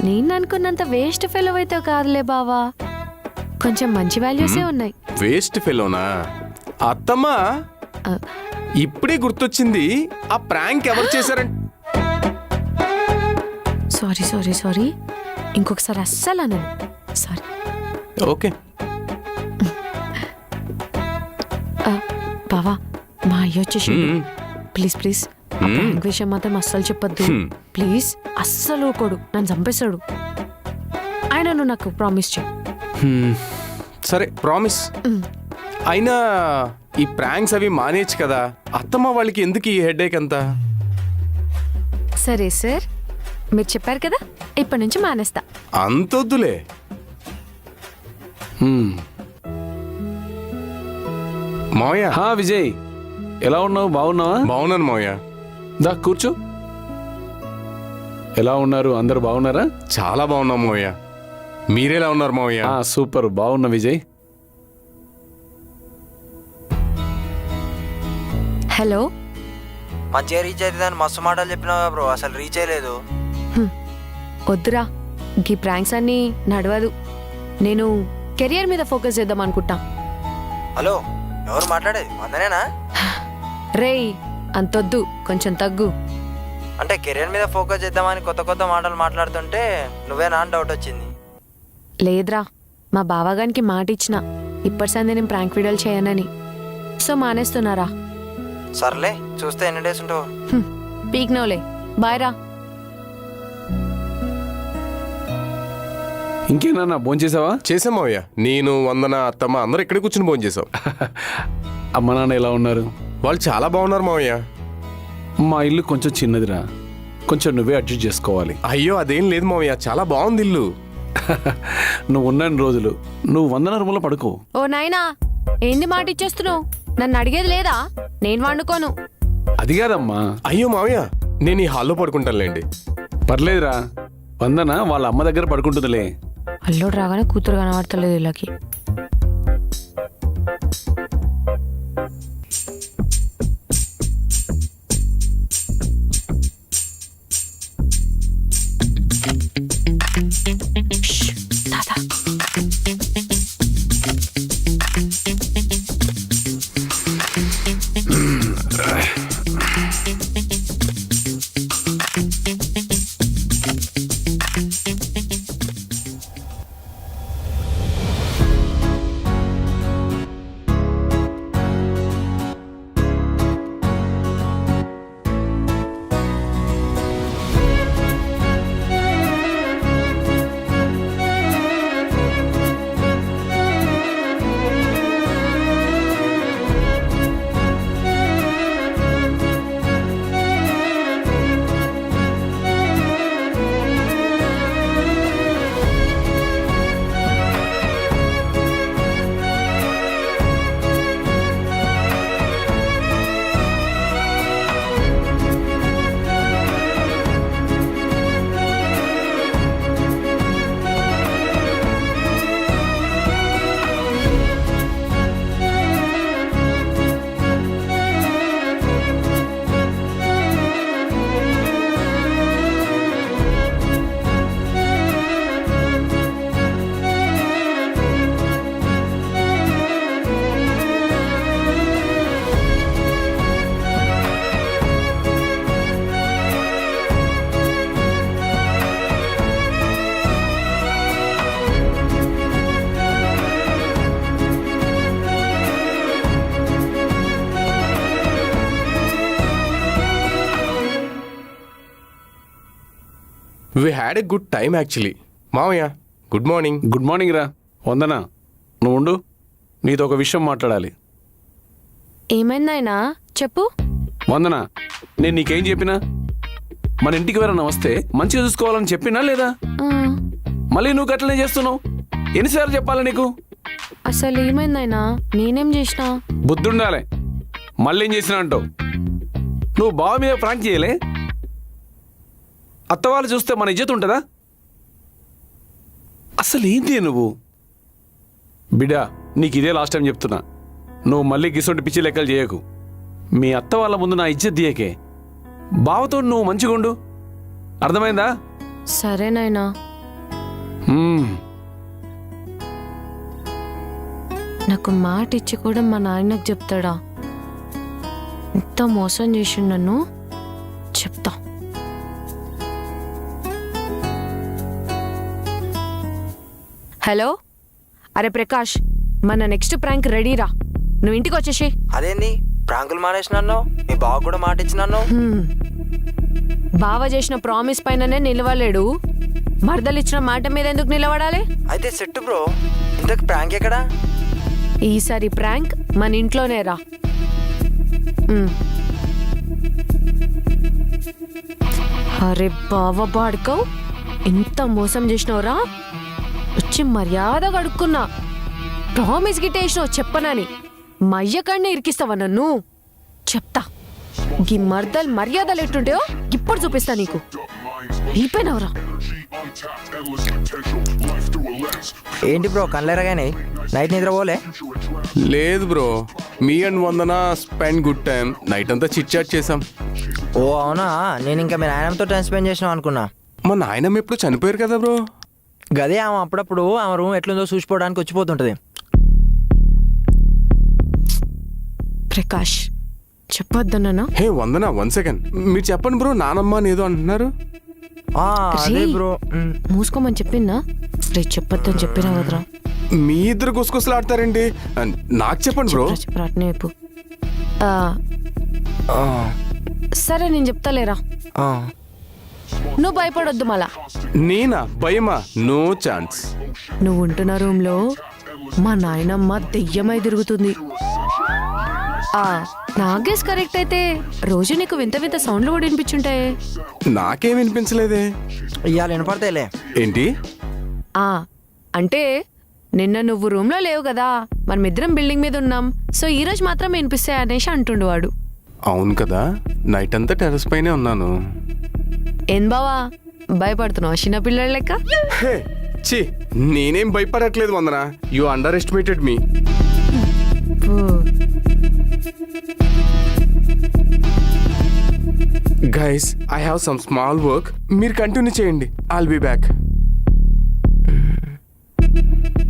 నేను అనుకున్నంత వేస్ట్ ఫెలో అయితే కాదులే బావా, కొంచెం మంచి వాల్యూసే ఉన్నాయి. వేస్ట్ ఫెలోనా? అత్తమ్మ ఇప్పుడే గుర్తొచ్చింది, ఆ ప్రాంక్ ఎవరు చేశారంటే. సారీ సారీ సారీ, ఇంకొకసారి అస్సలు అనను. సారీ. ఓకే. బావా, మా అయ్య వచ్చేసి, ప్లీజ్ ప్లీజ్ విషయం మాత్రం అస్సలు చెప్పొద్దు ప్లీజ్. అస్సలు ఊకోడు, నన్ను చంపేశాడు. ఆయన నువ్వు నాకు ప్రామిస్ చేయి. సరే, ప్రామిస్. అయినా ఈ ప్రాంక్స్ అవి మానేచ్చు కదా, అత్తమ్మ వాళ్ళకి ఎందుకు ఈ హెడేక్ అంతా? సరే సార్, మీరు చెప్పారు కదా, ఇప్పటి నుంచి మానేస్తా. అంతొద్దులే. మావయ్య. విజయ్, ఎలా ఉన్నావు? బాగున్నావా? బాగున్నాను మావయ్య. దా కూర్చో. ఎలా ఉన్నారు? అందరు బాగున్నారా? చాలా బాగున్నాం మావయ్య. మీరెలా ఉన్నారు మావయ్య? సూపర్, బాగున్నా విజయ్. హలో. మంచిగా రీచ్ అవుతుందని మస్తు మాటలు చెప్పినావా బ్రో, అసలు రీచ్ అయ్యలేదు. వద్దురా, ఈ ప్రాంక్స్ అన్నీ నడవదు. నేను కెరియర్ మీద ఫోకస్ చేద్దాం అనుకుంటా. హలో, ఎవరు మాట్లాడేది? వందనేనా? రేయ్, అంతొద్దు, కొంచెం తగ్గు. అంటే కెరీర్ మీద ఫోకస్ చేద్దామని కొత్త కొత్త మాటలు మాట్లాడుతుంటే నువ్వేనా అని డౌట్ వచ్చింది. లేదురా, మా బావగానికి మాట ఇచ్చిన ఇప్పటి సంది నేను ప్రాంక్ వీడియోలు చేయనని. సో మానేస్తున్నారా? సర్లే, చూస్తే ఎన్ని డేస్ ఉంటావు. పీక్నోలే, బాయ్ రా. ఇంకేనా భోంచేసావా? చేసాం మావయ్య. నేను, వందన, అత్తమ్మ అందరూ ఇక్కడే కూర్చుని భోజనం చేసాం. అమ్మ నాన్న ఎలా ఉన్నారు? వాళ్ళు చాలా బాగున్నారు మావయ్య. మా ఇల్లు కొంచెం చిన్నదిరా, కొంచెం నువ్వే అడ్జస్ట్ చేసుకోవాలి. అయ్యో అదేం లేదు మావయ్య, చాలా బాగుంది ఇల్లు. నువ్వు ఉన్న రోజులు నువ్వు 100 రూములో పడుకో. ఓ నాయనా, ఏంది మాట ఇచ్చేస్తున్నావు? నన్ను అడిగేది లేదా? నేను వండుకోను. అది కాదమ్మా. అయ్యో మావయ్య, నేను ఈ హాల్లో పడుకుంటానులేండి. పర్లేదురా, వందన వాళ్ళ అమ్మ దగ్గర పడుకుంటుందిలే. అల్లుడు రాగానే కూతురు కనబడతలేదు వీళ్ళకి. We had a good time actually. మావయ్య గుడ్ మార్నింగ్. గుడ్ మార్నింగ్ రా. వందన నువ్వు ఉండు, నీతో ఒక విషయం మాట్లాడాలి. ఏమైందైనా చెప్పు. వందన, నేను నీకేం చెప్పినా? మన ఇంటికి ఎవరన్నా వస్తే మంచిగా చూసుకోవాలని చెప్పినా లేదా? ఆ, మళ్ళీ నువ్వు గట్లనే చేస్తున్నావు. ఎన్నిసార్లు చెప్పాలి నీకు? అసలు ఏమైందైనా? నేనేం చేసినా? బుద్ధుండాలి. మళ్ళీ ఏం చేసినా అంటావు? నువ్వు బావ మీద ప్రాంక్ చేయలే? అత్తవాళ్ళు చూస్తే మన ఇజ్జత్ ఉంటుందా? అసలు ఏంటి నువ్వు? బిడ్డా, నీకు ఇదే లాస్ట్ టైం చెప్తున్నా, నువ్వు మళ్ళీ గిసొంటి పిచ్చి లెక్కలు చేయకు. మీ అత్త వాళ్ళ ముందు నా ఇజ్జత్ దియకే. బావతో నువ్వు మంచిగా ఉండు, అర్థమైందా? సరేనాయనా. నాకు మాట ఇచ్చి కూడా మా నాయనకు చెప్తాడా? ఇంత మోసం చేసిండు నన్ను. చెప్తా. హలో, అరే ప్రకాష్, మన నెక్స్ట్ ప్రాంక్ రెడీరా, నువ్వు ఇంటికి వచ్చేసి. అదేంది ప్రాంకులు మానేసినాను? మీ బావ కూడా మాట ఇచ్చినాను. బావ చేసిన ప్రామిస్ పైననే నిలవలేడు, మరదలు ఇచ్చిన మాట మీద ఎందుకు నిలబడాలి? అయితే సెట్ బ్రో, ఇంతకు ప్రాంక్ ఎక్కడా? ఈసారి ప్రాంక్ మన ఇంట్లోనే రా. అరే బావ బాడుకో, ఎంత మోసం చేసినవురా? వచ్చి మర్యాదగా అడుక్కున్నా, ప్రామిస్ గిట్టేసినావు చెప్పనని. మా అయ్యకాడినే ఇరికిస్తావా నన్ను? చెప్తా, గీ మర్దల్ మర్యాదలు ఎట్టుంటాయో ఇప్పుడు చూపిస్తా నీకు. అయిపోయినవరా? ఏంటి బ్రో కళ్ళెరగానే? నైట్ నిద్ర పోలే? లేదు bro, me and Vandana spend good time. Night అంతా చిట్ చాట్ చేసాం. ఓ అవునా, నేను ఇంకా మీ నాయనమ్మతో టైం స్పెండ్ చేసినాం అనుకున్నా. మా నాయనమ్మ ఎప్పుడు చనిపోయారు కదా బ్రో. గదే, ఆమె అప్పుడప్పుడు ఆమె రూమ్ ఎట్లుందో చూసిపోవడానికి వచ్చిపోతుంటది. ప్రకాష్, చెప్పొద్దన్నా హే వందన 1 సెకండ్ మీరు చెప్పండి బ్రో, నానమ్మ అని ఏదో అంటున్నారు. అదే బ్రో. మూసుకోమని చెప్పిన్నా రే చెప్పొద్దని చెప్పినా కదరా. మీ ఇద్దరు గుసగుసలు ఆడతారండి. నాకు చెప్పండి బ్రో. చెప్పరా అట్నే చెప్పు. సరే నేను చెప్తాలేరా, నువ్వు భయపడొద్దు మళ్ళా. నేనా భయమా? No chance. నువ్వు ఉంటున్న రూమ్ లో మా నాయనమ్మ దెయ్యమై తిరుగుతుంది. నా గెస్ కరెక్ట్ అయితే రోజు నీకు వింత వింత సౌండ్లు కూడా వినిపించుంటాయే. నాకేం వినిపించలేదే. ఇవాళ వినపడతాయిలే. ఏంటి? అంటే నిన్న నువ్వు రూమ్ లో లేవు కదా, మనమిద్దరం బిల్డింగ్ మీద ఉన్నాం, సో ఈ రోజు మాత్రం వినిపిస్తాయి అనేసి అంటుండు వాడు. అవును కదా, నైట్ అంతా టెర్రస్ పైనే ఉన్నాను. ఏం బావా భయపడుతున్నావు చిన్నపిల్లల లెక్క? హే ఛీ, నేనేం భయపడట్లేదు Vandana. You underestimated me. Guys, I have some small work. మీరు కంటిన్యూ చేయండి, ఐల్ బి బ్యాక్.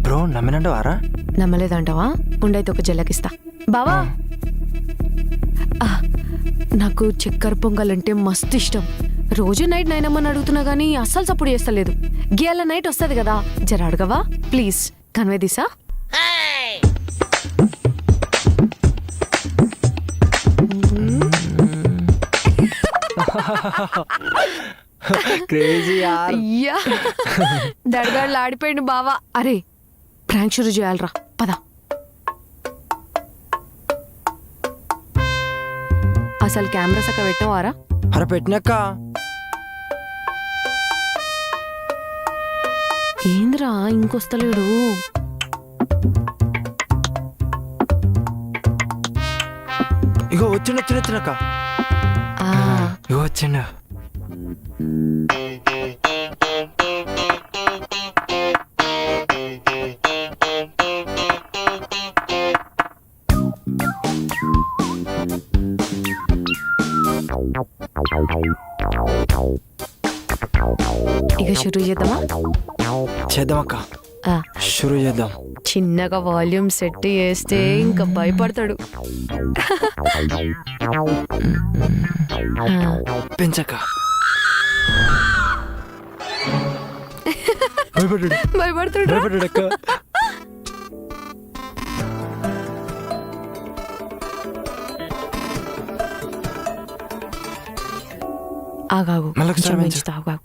బ్రో నమ్మినంటావారా? నమ్మలేదంటావా? ఉండైతే ఒక జల్లకిస్తా. బావా నాకు చక్కెర పొంగల్ అంటే మస్తు ఇష్టం. రోజు నైట్ నైనమ్మని అడుగుతున్నా గానీ అస్సలు సపోర్ట్ చేస్తలేదు. గేల నైట్ వస్తుంది కదా, జర అడగవా ప్లీజ్. కన్వే దిసా. అయ్యా దడగాళ్ళు ఆడిపోయిండు బావా. అరే ప్రాంక్ షురూ చేయాలరా, పద. అసలు కెమెరా సక్క పెట్టినవారా? అరే పెట్టినాక ఏంద్రా ఇంకొస్తలేడు? ఇగో వచ్చినక్క. ఇగో వచ్చిండ. ఇక షురూ చేద్దామా? చేద్దామక్క, షురూ చేద్దాం. చిన్నగా వాల్యూమ్ సెట్ చేస్తే ఇంకా భయపడతాడు. పెంచక్క. భయపడతాడు. ఆగాగు మళ్ళొకసారి పెంచుతా, ఆగాగు.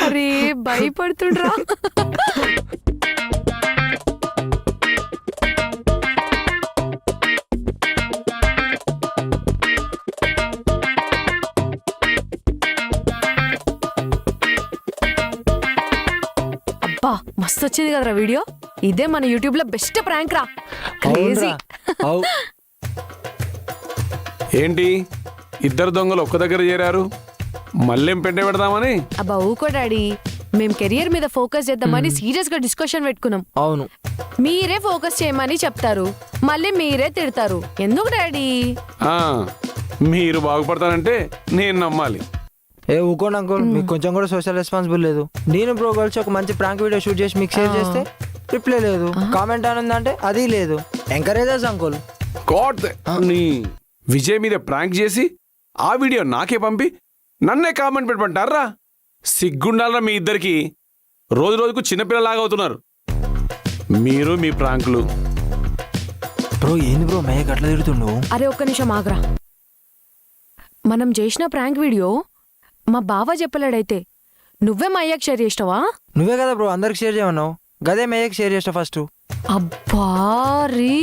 అరే భయపడుతుండ్రా. అబ్బా మస్తు వచ్చింది కదరా వీడియో. ఇదే మన యూట్యూబ్ లో బెస్ట్ ప్రాంక్ రా. క్రేజీ. ఏంటి ఇద్దరు దొంగలు ఒక్క దగ్గర చేరారు? మళ్ళేం పెంట పెడదామని? అబ్బా ఊకో డాడీ, మేం కెరియర్ మీద ఫోకస్ చేద్దామని సీరియస్ గా డిస్కషన్ పెట్టుకున్నాం. అవును, మీరే ఫోకస్ చేయమని చెప్తారు, మళ్ళీ మీరే తిడతారు. ఎందుకు డాడీ? మీరు బాగుపడతానంటే నేను నమ్మాలి. ఏ ఊకోండి అంకుల్, మీకు కొంచెం కూడా సోషల్ రెస్పాన్సిబుల్ లేదు. నేను బ్రో కలిసి ఒక మంచి ప్రాంక్ వీడియో షూట్ చేసి మీకు షేర్ చేస్తే రిప్లై లేదు, కామెంట్ ఆనందంటే అది లేదు. ఎంకరేజర్స్ అంకుల్. గాడ్ నీ విజయ్ మీద ప్రాంక్ చేసి ఆ వీడియో నాకే పంపి నన్నే కామెంట్ పెట్టమంటారా? సిగ్గుండాలరా మీ ఇద్దరికి. రోజు రోజుకు చిన్నపిల్లలాగా అవుతున్నారు మీరు మీ ప్రాంకులు. బ్రో ఏంది బ్రో మేయక్ అట్లా తిడుతుండు? అరే ఒక్క నిమిషం ఆగ్రా. మనం చేసిన ప్రాంక్ వీడియో మా బావ చెప్పలేడైతే నువ్వే మా అయ్యకి షేర్ చేస్తావా? నువ్వే కదా బ్రో అందరికి షేర్ చేయమన్నావు, గదే మేయక్ షేర్ చేస్తా ఫస్ట్. అబ్బా రీ,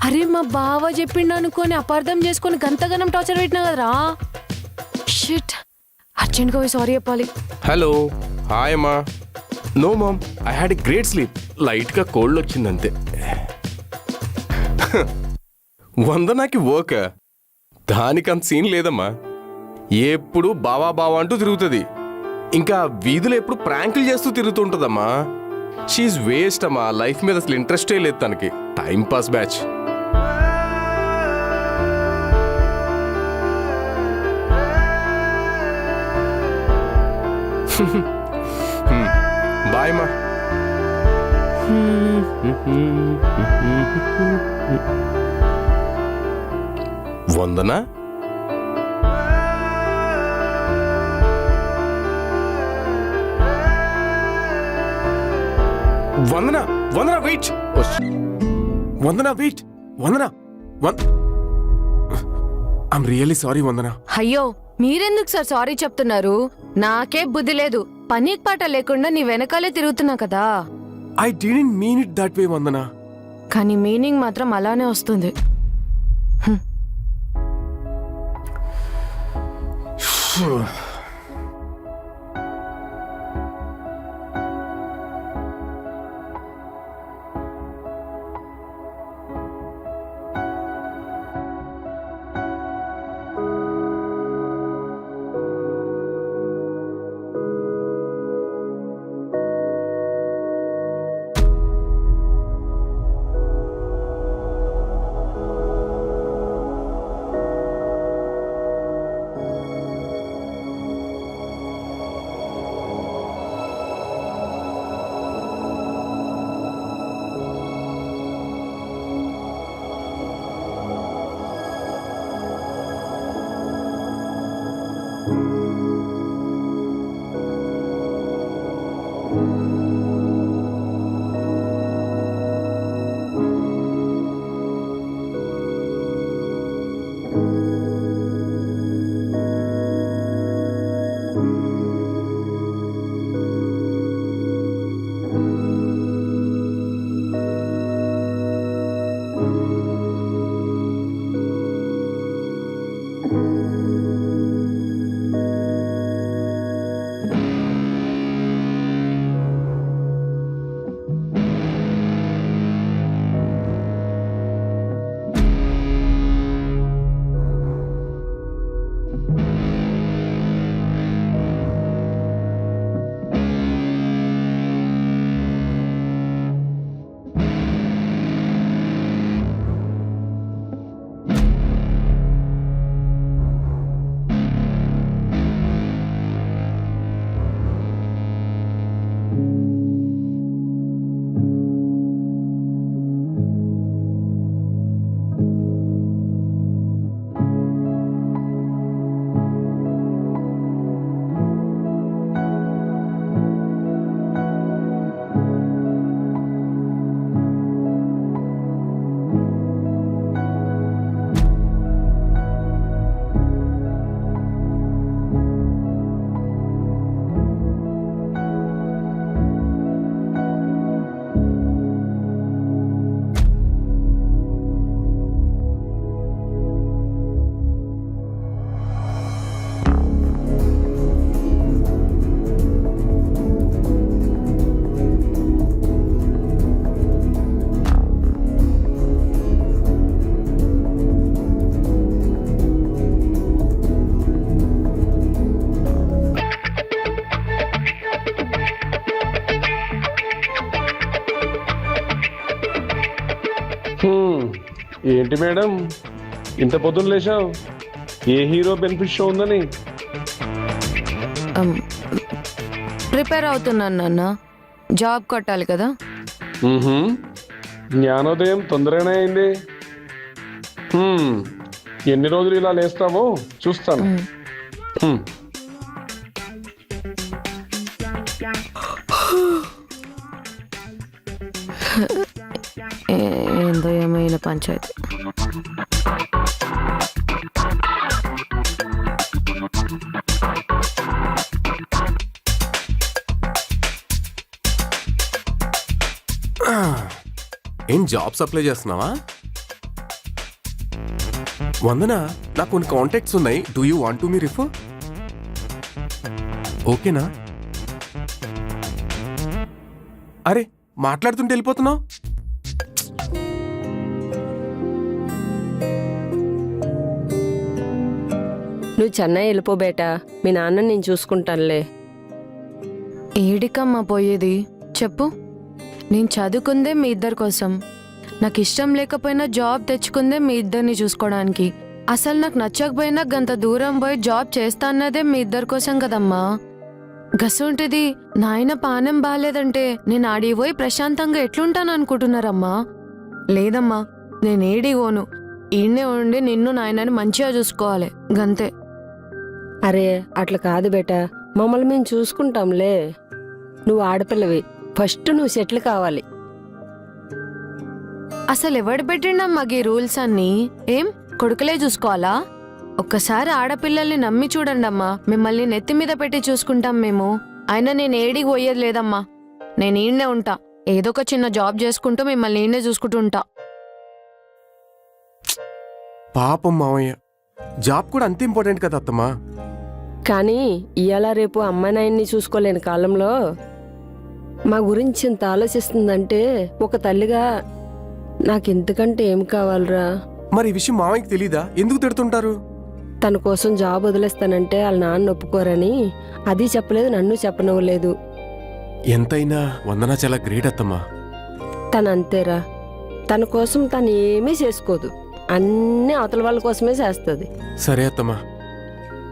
అరే మా బావ చెప్పిండు అనుకొని అపార్థం చేసుకొని గంతగనం టార్చర్ పెట్టినా కదరా. షిట్, అర్జెంట్గా పోయి సారీ చెప్పాలి. హలో, హాయ్ అమ్మా. No mom, I had a great sleep. లైట్గా కోల్డ్ వచ్చిందంతే. వందనాకి వర్క్ దానికంత సీన్ లేదమ్మా. ఎప్పుడు బావా బావా అంటూ తిరుగుతుంది. ఇంకా వీధిలో ఎప్పుడు ప్రాంకులు చేస్తూ తిరుగుతుంటుందమ్మా. షీఈ్ వేస్ట్ అమ్మా. లైఫ్ మీద అసలు ఇంట్రెస్టే లేదు తనకి. Time pass batch. బాయ్ మా. Vandana Vandana Vandana wait Vandana wait Vandana I'm really sorry Vandana. అయ్యో మీరెందుకు సార్ సారీ చెప్తున్నారు? నాకే బుద్ధి లేదు. పనికి పాట లేకుండా నీ వెనకాలే తిరుగుతున్నా కదా. I didn't mean it that way Vandana. కానీ మీనింగ్ మాత్రం అలానే వస్తుంది. ఏంటి మేడం ఇంత పొద్దున్న లేచావు? ఏ హీరో బెనిఫిట్ షో ఉందని? ప్రిపేర్ అవుతున్నాను నాన్న. జాబ్ కొట్టాలి కదా. జ్ఞానోదయం తొందరగానే అయింది. ఎన్ని రోజులు ఇలా లేస్తావో చూస్తాను. ఏందో ఏమైనా పంచాయతీ. ఏం జాబ్స్ అప్లై చేస్తున్నావా? వందనా, నాకు కొన్ని కాంటాక్ట్స్ ఉన్నాయి. Do you want to me refer? ఓకేనా? అరే మాట్లాడుతుంటే వెళ్ళిపోతున్నావు. నువ్వు చెన్నై వెళ్ళిపో బేటా. మీ నాన్న నేను చూసుకుంటానులే. ఏడికమ్మా పోయేది చెప్పు. నేను చదువుకుందే మీ ఇద్దరి కోసం. నాకు ఇష్టం లేకపోయినా జాబ్ తెచ్చుకుందే మీ ఇద్దరిని చూసుకోవడానికి. అసలు నాకు నచ్చకపోయినా గంత దూరం పోయి జాబ్ చేస్తా అన్నదే మీ ఇద్దరి కోసం కదమ్మా. గసొంటిది నాయన పానం బాలేదంటే నేను ఆడిపోయి ప్రశాంతంగా ఎట్లుంటాను అనుకుంటున్నారమ్మా? లేదమ్మా, నేను ఏడిగోను. ఈయన్నే ఉండి నిన్ను నాయనని మంచిగా చూసుకోవాలి గంతే. అరే అట్లా కాదు బేటా, మమ్మల్ని మేము చూసుకుంటాంలే. నువ్వు ఆడపిల్లవి, ఫస్ట్ నువ్వు సెటిల్ కావాలి. అసలు ఎవడు పెట్టిండమ్మా ఈ రూల్స్ అన్నీ? ఏం కొడుకులే చూసుకోవాలా? ఒక్కసారి ఆడపిల్లల్ని నమ్మి చూడండమ్మా, మిమ్మల్ని నెత్తి మీద పెట్టి చూసుకుంటాం మేము. అయినా నేను ఏడికి పోయేది లేదమ్మా, నేను ఈయన్నే ఉంటా. ఏదో ఒక చిన్న జాబ్ చేసుకుంటూ మిమ్మల్ని ఈయన్నే చూసుకుంటూ ఉంటా. పాపం మామయ్య, జాబ్ కూడా అంతే ఇంపార్టెంట్ కదా అత్తమ్మా. కానీ ఇవాళ రేపు అమ్మాయినాయన్ని చూసుకోలేని కాలంలో మా గురించి ఇంత ఆలోచిస్తుందంటే ఒక తల్లిగా నాకెందుకంటే ఏం కావాలరా? మరి ఈ విషయం మామయ్యకి తెలీదా? ఎందుకు తిడుతుంటారు? తన కోసం జాబ్ వదిలేస్తానంటే వాళ్ళ నాన్న ఒప్పుకోరని అది చెప్పలేదు, నన్ను చెప్పనవ్వలేదు. ఎంతైనా వందన చాలా గ్రేట్ అత్తమ్మా. తను అంతేరా, తన కోసం తను ఏమీ చేసుకోదు, అన్నీ అవతల వాళ్ళ కోసమే చేస్తుంది. సరే అత్తమ్మా,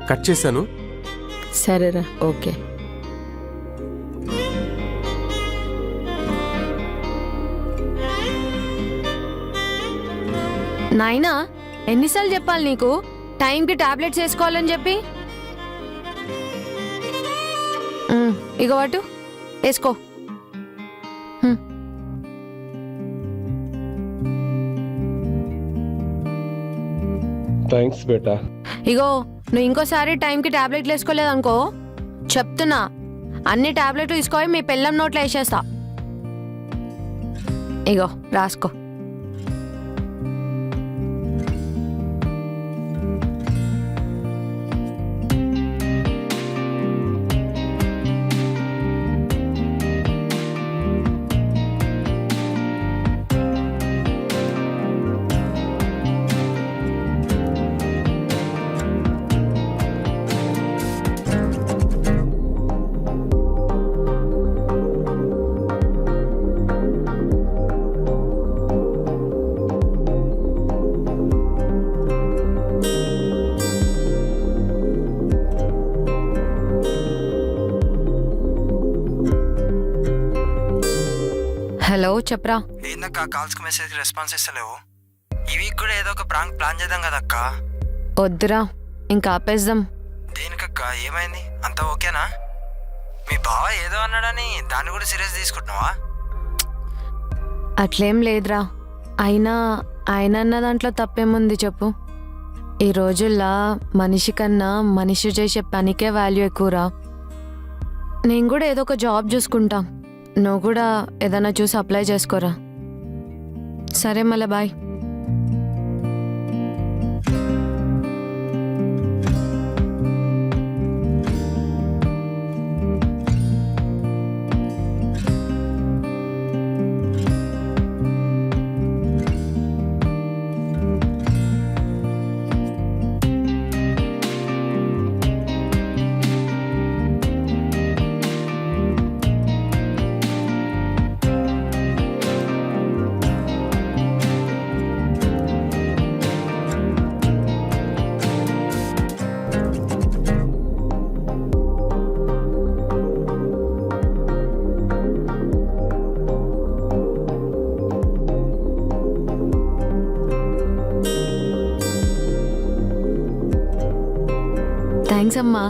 కట్ చేశాను. సరేరా, ఓకే. నాయనా, ఎన్నిసార్లు చెప్పాలి నీకు టైంకి టాబ్లెట్స్ వేసుకోవాలని చెప్పి? ఇగో వాటు వేసుకో. థ్యాంక్స్ బేటా. ఇగో నువ్వు ఇంకోసారి టైంకి టాబ్లెట్లు వేసుకోలేదనుకో, చెప్తున్నా అన్ని టాబ్లెట్లు తీసుకోవి మీ పెళ్ళం నోట్లో వేసేస్తా. ఇగో రాసుకో. హలో చెప్పరా. ఏందక్క కాల్స్కి మెసేజ్ రెస్పాన్స్ ఇస్తలేవు? ఈ వీక్ కూడా ఏదో ఒక ప్రాంక్ ప్లాన్ చేద్దాం కదక్క. వద్దురా, ఇంకా ఆపేద్దాం. దేనికక్క, ఏమైంది? అంతా ఓకేనా? మీ బావ ఏదో అన్నాడని దాన్ని కూడా సీరియస్ తీసుకుంటున్నావా? అట్లేం లేదురా. అయినా ఆయన అన్న దాంట్లో తప్పేముంది చెప్పు? ఈ రోజుల్లో మనిషి కన్నా మనిషి చేసే పనికే వాల్యూ ఎక్కువరా. నేను కూడా ఏదో ఒక జాబ్ చూసుకుంటా, నువ్వు కూడా ఏదైనా చూసి అప్లై చేసుకోరా. సరే మళ్ళీ బాయ్. థ్యాంక్స్ అమ్మా.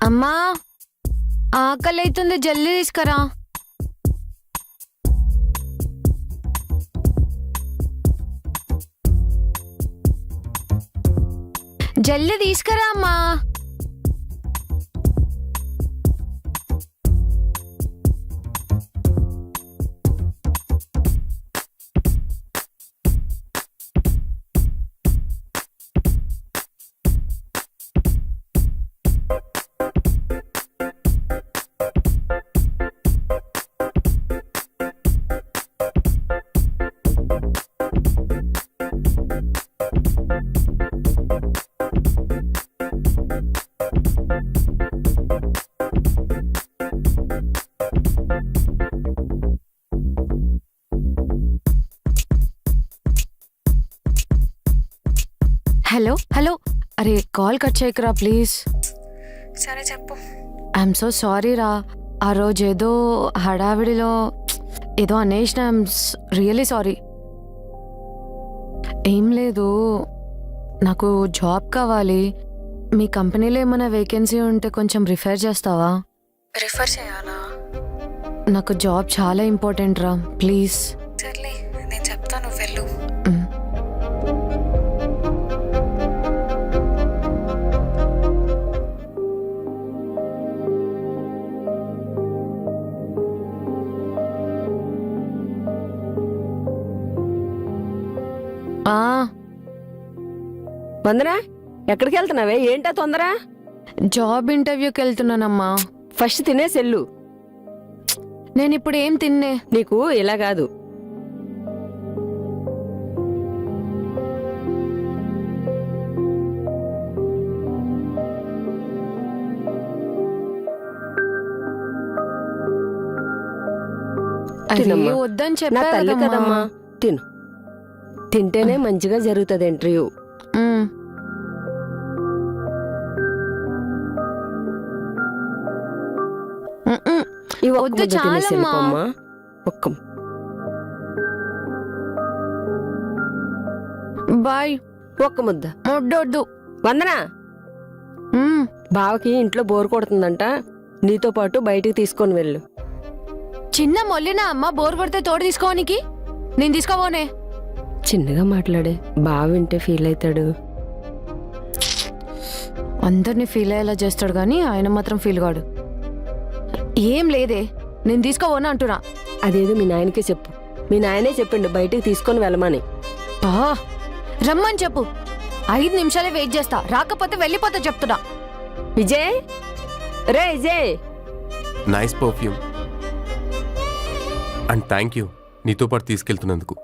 అమ్మా ఆకలి అవుతుంది, జల్దీ తీసుకురా. జల్దీ తీసుకురా అమ్మా. హలో హలో, అరే కాల్ కట్ చేయకురా ప్లీజ్. సరే చెప్పు. ఐఎమ్ సో సారీ రా, ఆ రోజు ఏదో హడావిడిలో ఏదో అనేసిన. I'm really sorry. ఏం లేదు, నాకు జాబ్ కావాలి. మీ కంపెనీలో ఏమైనా వేకెన్సీ ఉంటే కొంచెం రిఫర్ చేస్తావా? రిఫర్ చేయాలా? నాకు జాబ్ చాలా ఇంపార్టెంట్ రా, ప్లీజ్. సర్లే నేను చెప్తాను, నువ్వు వెళ్ళు. వందనా, ఎక్కడికి వెళ్తున్నావే? ఏంటా తొందర? జాబ్ ఇంటర్వ్యూకి వెళ్తున్నానమ్మా. ఫస్ట్ తినేసెళ్ళు. నేను ఇప్పుడు ఏం తిన్నే. నీకు ఇలా కాదు, అదే తినమ్మా. వద్దని నా చెప్పా తల్లి కదమ్మా. కదమ్మా. తిను, తింటేనే మంచిగా జరుగుతుంది ఇంటర్వ్యూ. మ్. మ్మ్. ఈ ఒక్క వద్దు, ముద్ద తినేసి చాలమ్మా. వెళ్ళిపోమ్మా. ఒక్క బాయ్. ఒక్క ముద్ద. వద్దు. వందనా, మ్. బావకి ఇంట్లో బోర్ కొడుతుందంట, నీతో పాటు బయటికి తీసుకొని వెళ్ళు. చిన్న మొల్లినా అమ్మ, బోర్ కొడితే తోడు తీసుకోనికి? నేను తీసుకోబోనే. చిన్నగా మాట్లాడే, బావ వింటే ఫీల్ అవుతాడు. అందరినీ ఫీల్ అయ్యేలా చేస్తాడు కానీ ఆయన మాత్రం ఫీల్ కాడు. ఏం లేదే, నేను తీసుకోబోనా అంటున్నా. అదేదో మీ నాయనకే చెప్పు. మీ నాయనే చెప్పిండు బయటికి తీసుకొని వెళ్ళమని. బా, రమ్మని చెప్పు. 5 నిమిషాలే వెయిట్ చేస్తా, రాకపోతే వెళ్ళిపోతా చెప్తున్నా. విజయ్, రే Vijay. Nice perfume and thank you నీతో పాటు తీసుకెళ్తున్నందుకు.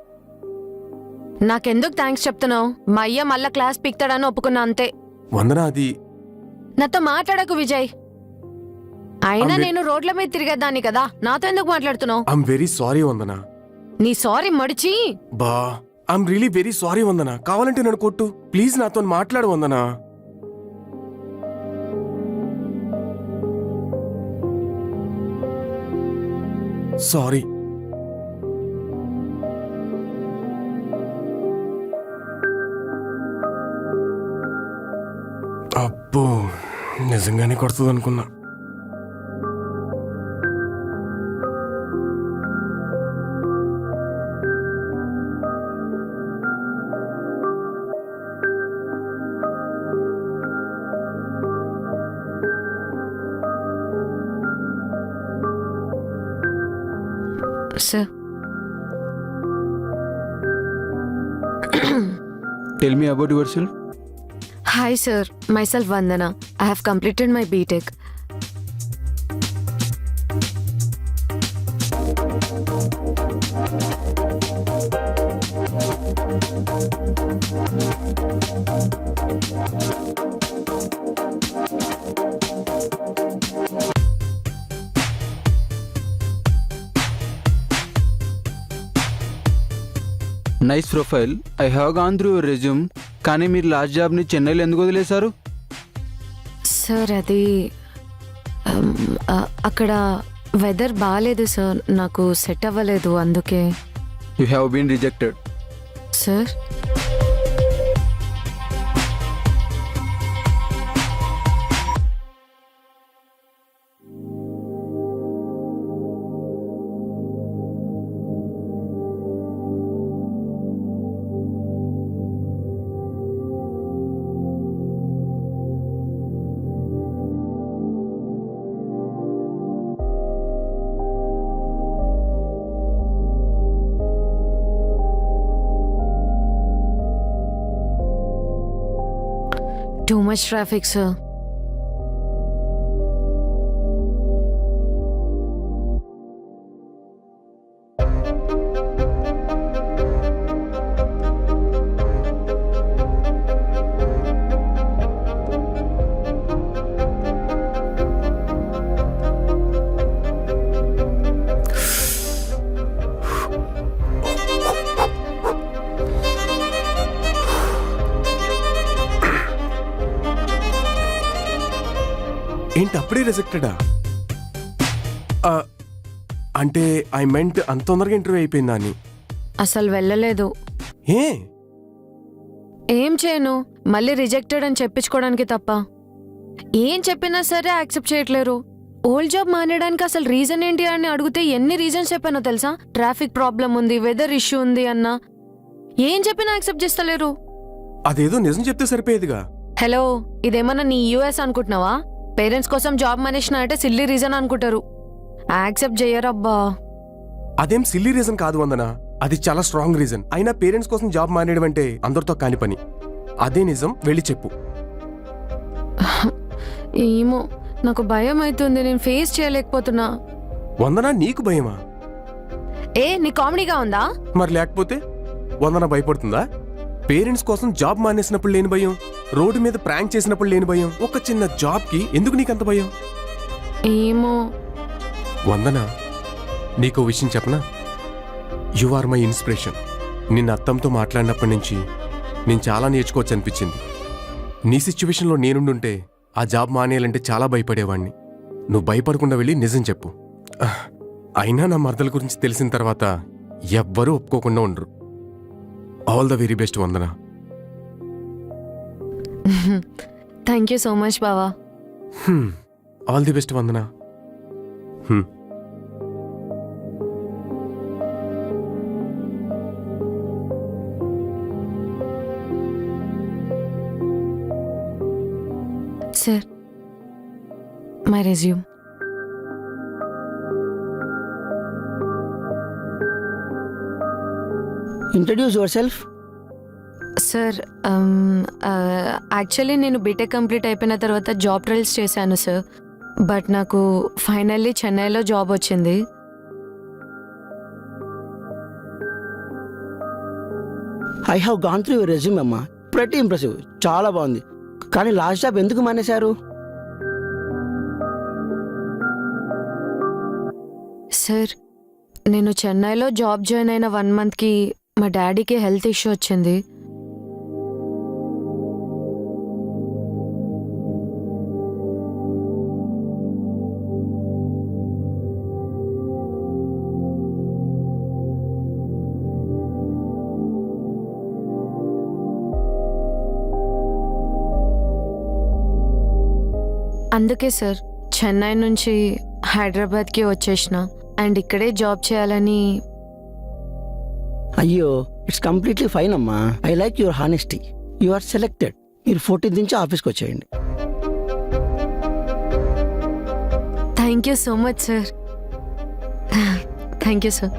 నాకెందుకు థ్యాంక్స్ చెప్తున్నావు? మా అయ్య మళ్ళా క్లాస్ పిక్తాడని ఒప్పుకున్నా అంతే. వందన, అది నాతో మాట్లాడకు విజయ్. అయినా అమ్మే- నేను రోడ్ల మీద తిరిగేదాన్ని కదా, నాతో ఎందుకు మాట్లాడుతున్నావు? ఐఎమ్ వెరీ సారీ వందన. నీ సారీ మడిచి. బా, ఐఎమ్ రియలీ వెరీ సారీ వందన. కావాలంటే నన్ను కొట్టు ప్లీజ్, నాతో మాట్లాడు వందన. సారీ. అబ్బో, నిజంగానే కొడుతుంది అనుకున్నా. Sir, tell me about your self. Hi sir, myself Vandana. I have completed my BTech. Nice profile. I have gone through your resume. కానీ మీరు లాస్ట్ జాబ్ని చెన్నైలో ఎందుకు వదిలేశారు? సార్ అది అక్కడ వెదర్ బాగాలేదు సార్, నాకు సెట్ అవ్వలేదు అందుకే. You have been rejected. Sir, too much traffic sir. ఏంటి అప్పుడే రిజెక్టెడా? అంటే ఐ మెంట్ అంత తొందరగా ఇంటర్వ్యూ అయిపోయిందా అని. అసలు వెళ్ళలేదు. ఏ ఏం చేయను, మళ్ళీ రిజెక్టెడ్ అని చెప్పించుకోవడానికి తప్ప. ఏం చెప్పినా సరే యాక్సెప్ట్ చేయట్లేరు. ఓల్డ్ జాబ్ మానేయడానికి అసలు రీజన్ ఏంటి అని అడిగితే ఎన్ని రీజన్స్ చెప్పానో తెలుసా? ట్రాఫిక్ ప్రాబ్లం ఉంది, వెదర్ ఇష్యూ ఉంది అన్నా. ఏం చెప్పినా యాక్సెప్ట్ చేస్తలేరు. అదేదో నిజం చెప్తే సరిపోయేదిగా. హలో, ఇదేమన్నా నీ యూఎస్ అనుకుంటున్నావా? పేరెంట్స్ కోసం జాబ్ మానేసిన అంటే సిల్లీ రీజన్ అనుకుంటారు, యాక్సెప్ట్ చేయరబ్బా. అదేం సిల్లీ రీజన్ కాదు వందన, అది చాలా స్ట్రాంగ్ రీజన్. అయినా పేరెంట్స్ కోసం జాబ్ మానేయడం అంటే అందరితో కాని పని. అదే నిజం, వెళ్ళి చెప్పు. ఏమో, నాకు భయం అవుతుంది, నేను ఫేస్ చేయలేకపోతున్నా. వందన నీకు భయమా? నీ కామెడీగా ఉందా? మరి లేకపోతే వందన భయపడుతుందా? పేరెంట్స్ కోసం జాబ్ మానేసినప్పుడు లేని భయం, రోడ్డు మీద ప్రాంక్ చేసినప్పుడు లేని భయం, ఒక చిన్న జాబ్ కి ఎందుకు నీకంత భయం? ఏమో. వందన, నీకో విషయం చెప్పనా? You are my inspiration. నిన్న అత్తంతో మాట్లాడినప్పటి నుంచి నేను చాలా నేర్చుకోవచ్చు అనిపించింది. నీ సిచ్యువేషన్లో నేనుండుంటే ఆ జాబ్ మానేయాలంటే చాలా భయపడేవాణ్ణి. నువ్వు భయపడకుండా వెళ్ళి నిజం చెప్పు. అయినా నా మరదల గురించి తెలిసిన తర్వాత ఎవ్వరూ ఒప్పుకోకుండా ఉండరు. All the very best Vandana. Thank you so much బావా. All the best Vandana. Sir, my resume. Introduce yourself. Sir, actually నేను బీటెక్ కంప్లీట్ అయిపోయిన తర్వాత జాబ్ ట్రయల్స్ చేశాను సార్. బట్ నాకు ఫైనల్లీ చెన్నైలో జాబ్ వచ్చింది. I have gone through your resume అమ్మా. Pretty impressive, చాలా బాగుంది. కానీ లాస్ట్ జాబ్ ఎందుకు మానేశారు? సార్, నేను చెన్నైలో జాబ్ జాయిన్ అయిన 1 మంత్కి మా డాడీకి హెల్త్ ఇష్యూ వచ్చింది. అందుకే సార్ చెన్నై నుంచి హైదరాబాద్కి వచ్చేసిన అండ్ ఇక్కడే జాబ్ చేయాలని. అయ్యో, ఇట్స్ కంప్లీట్లీ ఫైన్ అమ్మా. I like your honesty. You are selected. మీరు 14th నుంచి ఆఫీస్కి వచ్చేయండి. Thank you so much sir. Thank you sir.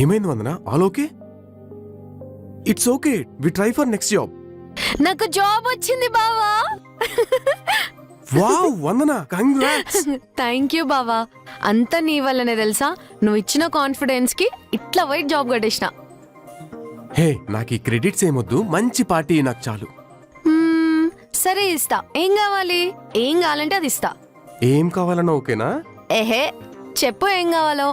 ఏమైంది Vandana? All okay? It's okay, we try for next job. నాకు జాబ్ వచ్చింది బావా. Wow Vandana, congrats. Thank you బావా. అంతా నీ వల్లనే తెలుసా? నువ్వు ఇచ్చిన కాన్ఫిడెన్స్ కి ఇట్లా వైట్ జాబ్ కొట్టేసిన. హే, నాకు ఈ క్రెడిట్స్ ఏమొద్దు, మంచి పార్టీ నాకు చాలు. సరే ఇస్తా. ఏం కావాలి? ఏం కావాలంటే అది ఇస్తా. ఏం కావాలన్నా ఓకేనా? ఏహే, చెప్పు ఏం కావాలో.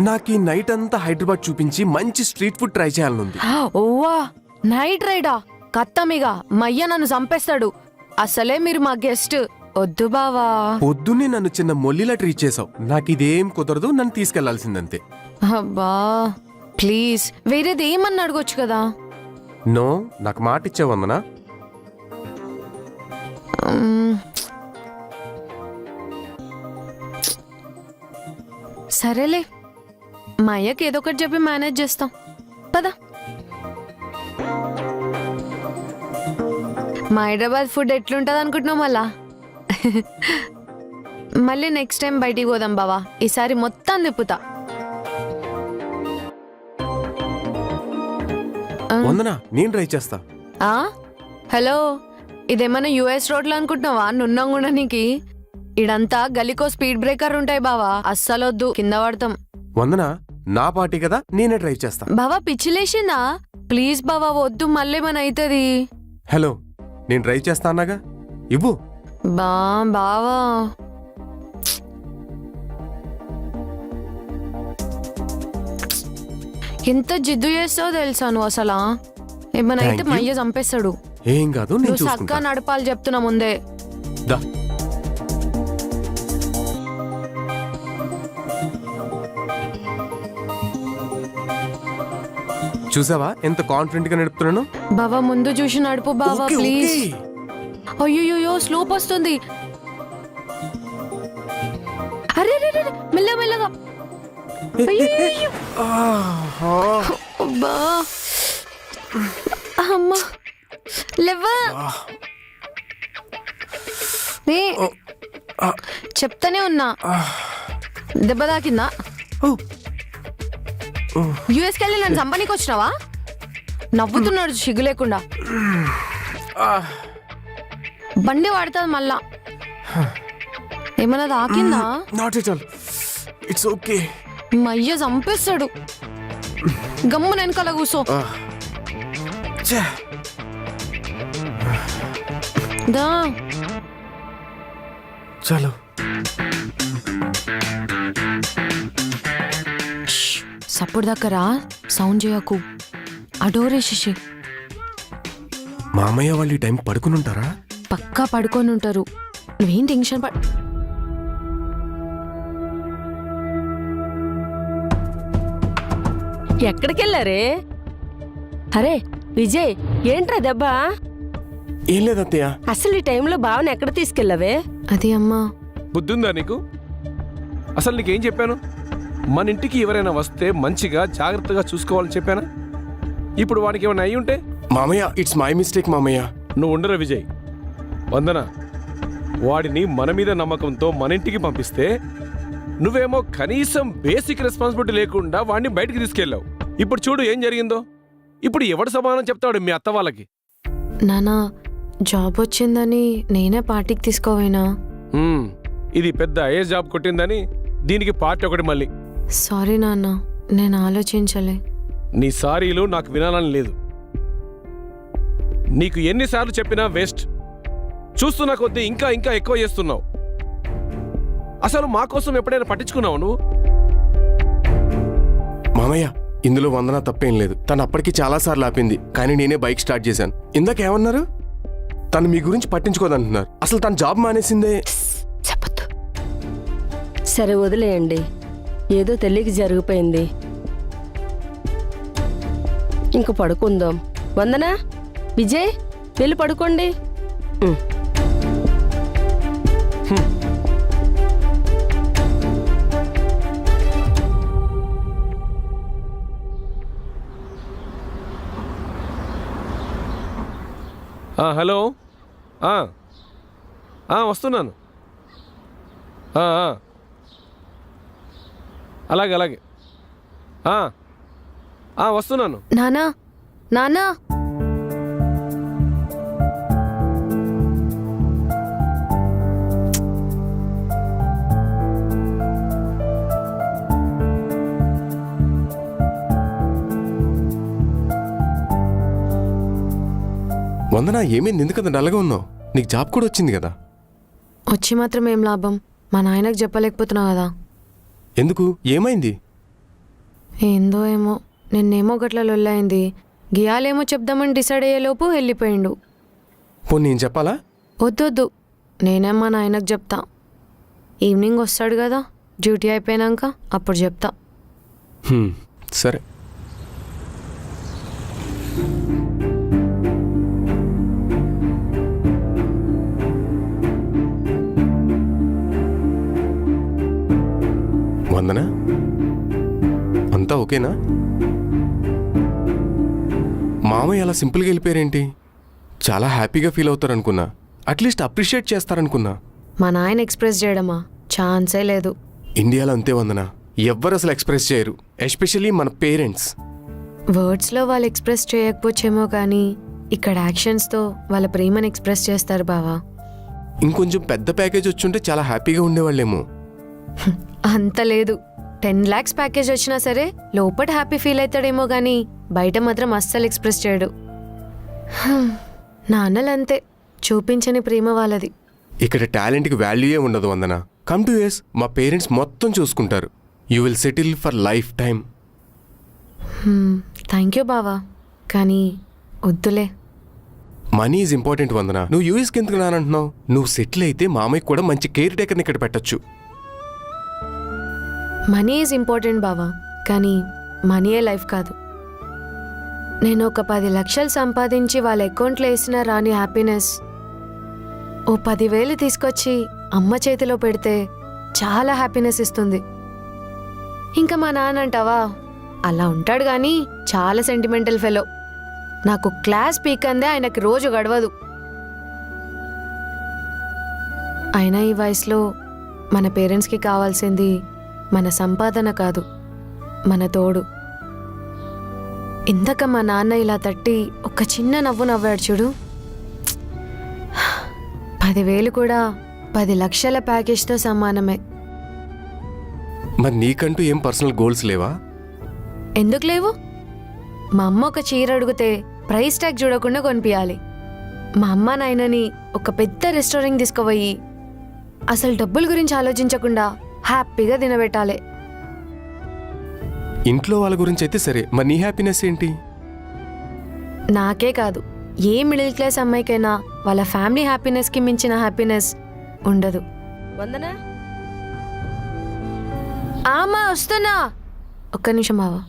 నాకు ఈ నైట్ అంతా హైదరాబాద్ చూపించి మంచి స్ట్రీట్ ఫుడ్ ట్రై చేయాలనుంది. ఓవా, నైట్ రైడా? కత్తమిగా మయ్య నన్ను చంపేస్తాడు. అసలే మీరు మా గెస్ట్. వద్దు బావా. పొద్దున్నే నన్ను చిన్న మొల్లిలా ట్రీట్ చేసావు. నాకు ఇదేం కుదరదు, నన్ను తీసుకెళ్లాల్సిందంతే. అబ్బా ప్లీజ్, వేరేది ఏమన్నా అడగొచ్చు కదా. నో, నాకు మాట ఇచ్చావు వందనా. సరేలే, మా అయ్యకి ఏదో ఒకటి చెప్పి మేనేజ్ చేస్తాం పదా. మా హైదరాబాద్ ఫుడ్ ఎట్లుంటుంది అనుకుంటున్నావు మళ్ళా? మళ్ళీ నెక్స్ట్ టైం బయటికి పోదాం బావా, ఈసారి మొత్తం తిప్పుతా. వందనా, నేను ట్రై చేస్తా. ఆ? హలో, ఇదేమన్నా యుఎస్ రోడ్లు అనుకుంటున్నావా నున్నంగుండా నీకి? ఇడంతా గలీకో స్పీడ్ బ్రేకర్ ఉంటాయి బావా, అస్సలొద్దు, కింద పడతాం. వందనా, నా పార్టీ కదా, నేనే ట్రై చేస్తా. బావా పిచ్చిలేసిందా? ప్లీజ్ బావా వద్దు, మళ్ళీ మన అవుతుంది. హలో, నేను ట్రై చేస్తా అన్నాగా, ఇవ్వు. బావా ఎంత జిద్దు చేస్తావో తెలుసా నువ్వు అసలా? ఏమన్నా అయితే Thank మా you. అయ్య చంపేస్తాడు. ఏం కాదు, నేను నువ్వు చూసుకుంటా. చక్కగా నడపాలి చెప్తున్నా ముందే. దా. చూసావా ఎంత కాన్ఫిడెంట్ గా నడుపుతున్నాను? బావా ముందు చూసి నడుపు బావా ఓకే, ప్లీజ్. ఓకే. అయ్యో స్లోప్ వస్తుంది. అరే రే రే, మెల్లగా మెల్లగా. అయ్యయ్యో. అబ్బా. అమ్మా లేవా. ఏ, చెప్తానే ఉన్నా, దెబ్బ తాకిందా? యుఎస్కి వెళ్ళి నన్ను చంపనీకి వచ్చినావా? నవ్వుతున్నాడు సిగ్గు లేకుండా. బండి వాడుతుంది మళ్ళా. ఏమన్నా తాకిందా? Not at all, it's okay. మా అయ్య చంపేస్తాడు. గమ్ము వెనకాల కూసో. దా. చలో. సప్పుడు దగ్గరా సౌండ్ చేయకు. ఆ డోర్ వేసేసి. మామయ్య వాళ్ళు ఈ టైం పడుకుని ఉంటారా? పక్కా పడుకొని ఉంటారు, నువ్వేం టెన్షన్ పడ. ఎక్కడికెళ్ళారే? అరే విజయ్, ఏంట్రా దెబ్బ? ఏం లేదత్తయ్య. అసలు ఈ టైంలో బావని ఎక్కడ తీసుకెళ్ళవే? అది అమ్మా. బుద్ధుందా నీకు? అసలు నీకేం చెప్పాను? మన ఇంటికి ఎవరైనా వస్తే మంచిగా జాగ్రత్తగా చూసుకోవాలని చెప్పానా? ఇప్పుడు వాడికి ఏమైనా అయ్యి ఉంటే? మామయ్య, ఇట్స్ మై మిస్టేక్ మామయ్య. నువ్వు ఉండరా విజయ్. వందన, వాడిని మన మీద నమ్మకంతో మన ఇంటికి పంపిస్తే నువ్వేమో కనీసం బేసిక్ రెస్పాన్సిబిలిటీ లేకుండా వాడిని బయటికి తీసుకెళ్ళావు. ఇప్పుడు చూడు ఏం జరిగిందో. ఇప్పుడు ఎవడు సమాధానం చెప్తాడు మీ అత్త వాళ్ళకి? నానా, జాబ్ వచ్చిందని నేనే పార్టీకి తీసుకోవేనా? ఇది పెద్ద ఐఏఎస్ జాబ్ కొట్టిందని దీనికి పార్టీ ఒకటి మళ్ళీ. సారీ నాన్న, నేను ఆలోచించలే. నీ సారీలు నాకు వినాలని లేదు. నీకు ఎన్నిసార్లు చెప్పినా వేస్ట్. చూస్తున్నా కొద్దీ ఇంకా ఇంకా ఎక్కువ చేస్తున్నావు. అసలు మా కోసం ఎప్పుడైనా పట్టించుకున్నావు నువ్వు? మామయ్య, ఇందులో వందన తప్పేం లేదు. తను అప్పటికి చాలాసార్లు ఆపింది, కానీ నేనే బైక్ స్టార్ట్ చేశాను. ఇందాకేమన్నారు? తను మీ గురించి పట్టించుకోదంటున్నారు. అసలు తను జాబ్ మానేసిందే. చెప్పొద్దు. సరే వదిలేయండి, ఏదో తెలియక జరిగిపోయింది. ఇంక పడుకుందాం. వందనా, విజయ్ వెళ్ళి పడుకోండి. హలో. వస్తున్నాను. అలాగే అలాగే వస్తున్నాను. నానా, నానా. వందన, ఏమైంది? ఎందుకంత డల్గా ఉన్నావు? నీకు జాబ్ కూడా వచ్చింది కదా. వచ్చి మాత్రం ఏం లాభం? మా నాయనకు చెప్పలేకపోతున్నా కదా. ఎందుకు? ఏమైంది? ఏందో ఏమో, నిన్నేమో గట్ల లొల్లైంది. గియాలేమో చెప్దామని డిసైడ్ అయ్యేలోపు వెళ్ళిపోయిండు. పోనీ నేను చెప్పాలా? వద్దొద్దు, నేనే మా నాయనకు చెప్తా. ఈవినింగ్ వస్తాడు కదా డ్యూటీ అయిపోయినాక, అప్పుడు చెప్తా. సరే. ఓకేనా? మామయ్య అలా సింపుల్గా వెళ్ళిపోయారేంటి? చాలా హ్యాపీగా ఫీల్ అవుతారనుకున్నా, అట్లీస్ట్ అప్రిషియేట్ చేస్తారనుకున్నా. మా నాయన ఎక్స్ప్రెస్ చేయడమా ఛాన్సే లేదు. ఇండియాలో అంతే వందన, ఎవ్వరు అసలు ఎక్స్ప్రెస్ చేయరు, ఎస్పెషల్లీ మన పేరెంట్స్. వర్డ్స్లో వాళ్ళు ఎక్స్ప్రెస్ చేయకపోవచ్చేమో కానీ ఇక్కడ యాక్షన్స్తో వాళ్ళ ప్రేమను ఎక్స్ప్రెస్ చేస్తారు బావా. ఇంకొంచెం పెద్ద ప్యాకేజ్ వచ్చుంటే చాలా హ్యాపీగా ఉండేవాళ్ళేమో. అంత లేదు. 10 lakhs ప్యాకేజ్ వచ్చినా సరే లోపల హ్యాపీ ఫీల్ అవుతాడేమో కానీ బయట మాత్రం అస్సలు ఎక్స్ప్రెస్ చేయడు. నాన్నలంతే, చూపించని ప్రేమ వాళ్ళది. ఇక్కడ టాలెంట్కి వాల్యూయే ఉండదు వందన. కమ్ టు యూఎస్, మా పేరెంట్స్ మొత్తం చూసుకుంటారు. You will settle for life time. Thank you బావా, కానీ వద్దులే. మనీ ఈజ్ ఇంపార్టెంట్ వందన. నువ్వు యూఎస్కి ఎందుకు రానంటున్నావు? నువ్వు సెటిల్ అయితే మామయ్యకి కూడా మంచి కేర్ టేకర్ని ఇక్కడ పెట్టచ్చు. మనీ ఈజ్ ఇంపార్టెంట్ బావా, కానీ మనీయే లైఫ్ కాదు. నేను ఒక 10 లక్షలు సంపాదించి వాళ్ళ అకౌంట్లో వేసిన రాని హ్యాపీనెస్ ఓ 10,000 తీసుకొచ్చి అమ్మ చేతిలో పెడితే చాలా హ్యాపీనెస్ ఇస్తుంది. ఇంకా మా నాన్న అంటావా, అలా ఉంటాడు కానీ చాలా సెంటిమెంటల్ ఫెలో. నాకు క్లాస్ పీక్ అందే ఆయనకి రోజు గడవదు. అయినా ఈ వయసులో మన పేరెంట్స్కి కావాల్సింది మన సంపాదన కాదు, మన తోడు. ఇందాక మా నాన్న ఇలా తట్టి ఒక చిన్న నవ్వు నవ్వాడు చూడు. 10,000 కూడా 10 లక్షల ప్యాకేజ్తో సమానమే. మరి నీకంటూ ఏం పర్సనల్ గోల్స్ లేవా? ఎందుకు లేవు? మా అమ్మ ఒక చీర అడిగితే ప్రైస్ ట్యాగ్ చూడకుండా కొనిపించాలి. మా అమ్మ నాయనని ఒక పెద్ద రెస్టారెంట్ తీసుకుపోయి అసలు డబ్బుల గురించి ఆలోచించకుండా హ్యాపీగా తినబెట్టాలి. ఇంట్లో వాళ్ళ గురించి అయితే సరే, మరి నీ హ్యాపీనెస్ ఏంటి? నాకే కాదు, ఏ మిడిల్ క్లాస్ అమ్మాయికైనా వాళ్ళ ఫ్యామిలీ హ్యాపీనెస్కి మించిన హ్యాపీనెస్ ఉండదు. వందనా ఆమా వస్తున్నా, ఒక్క నిమిషం బావా.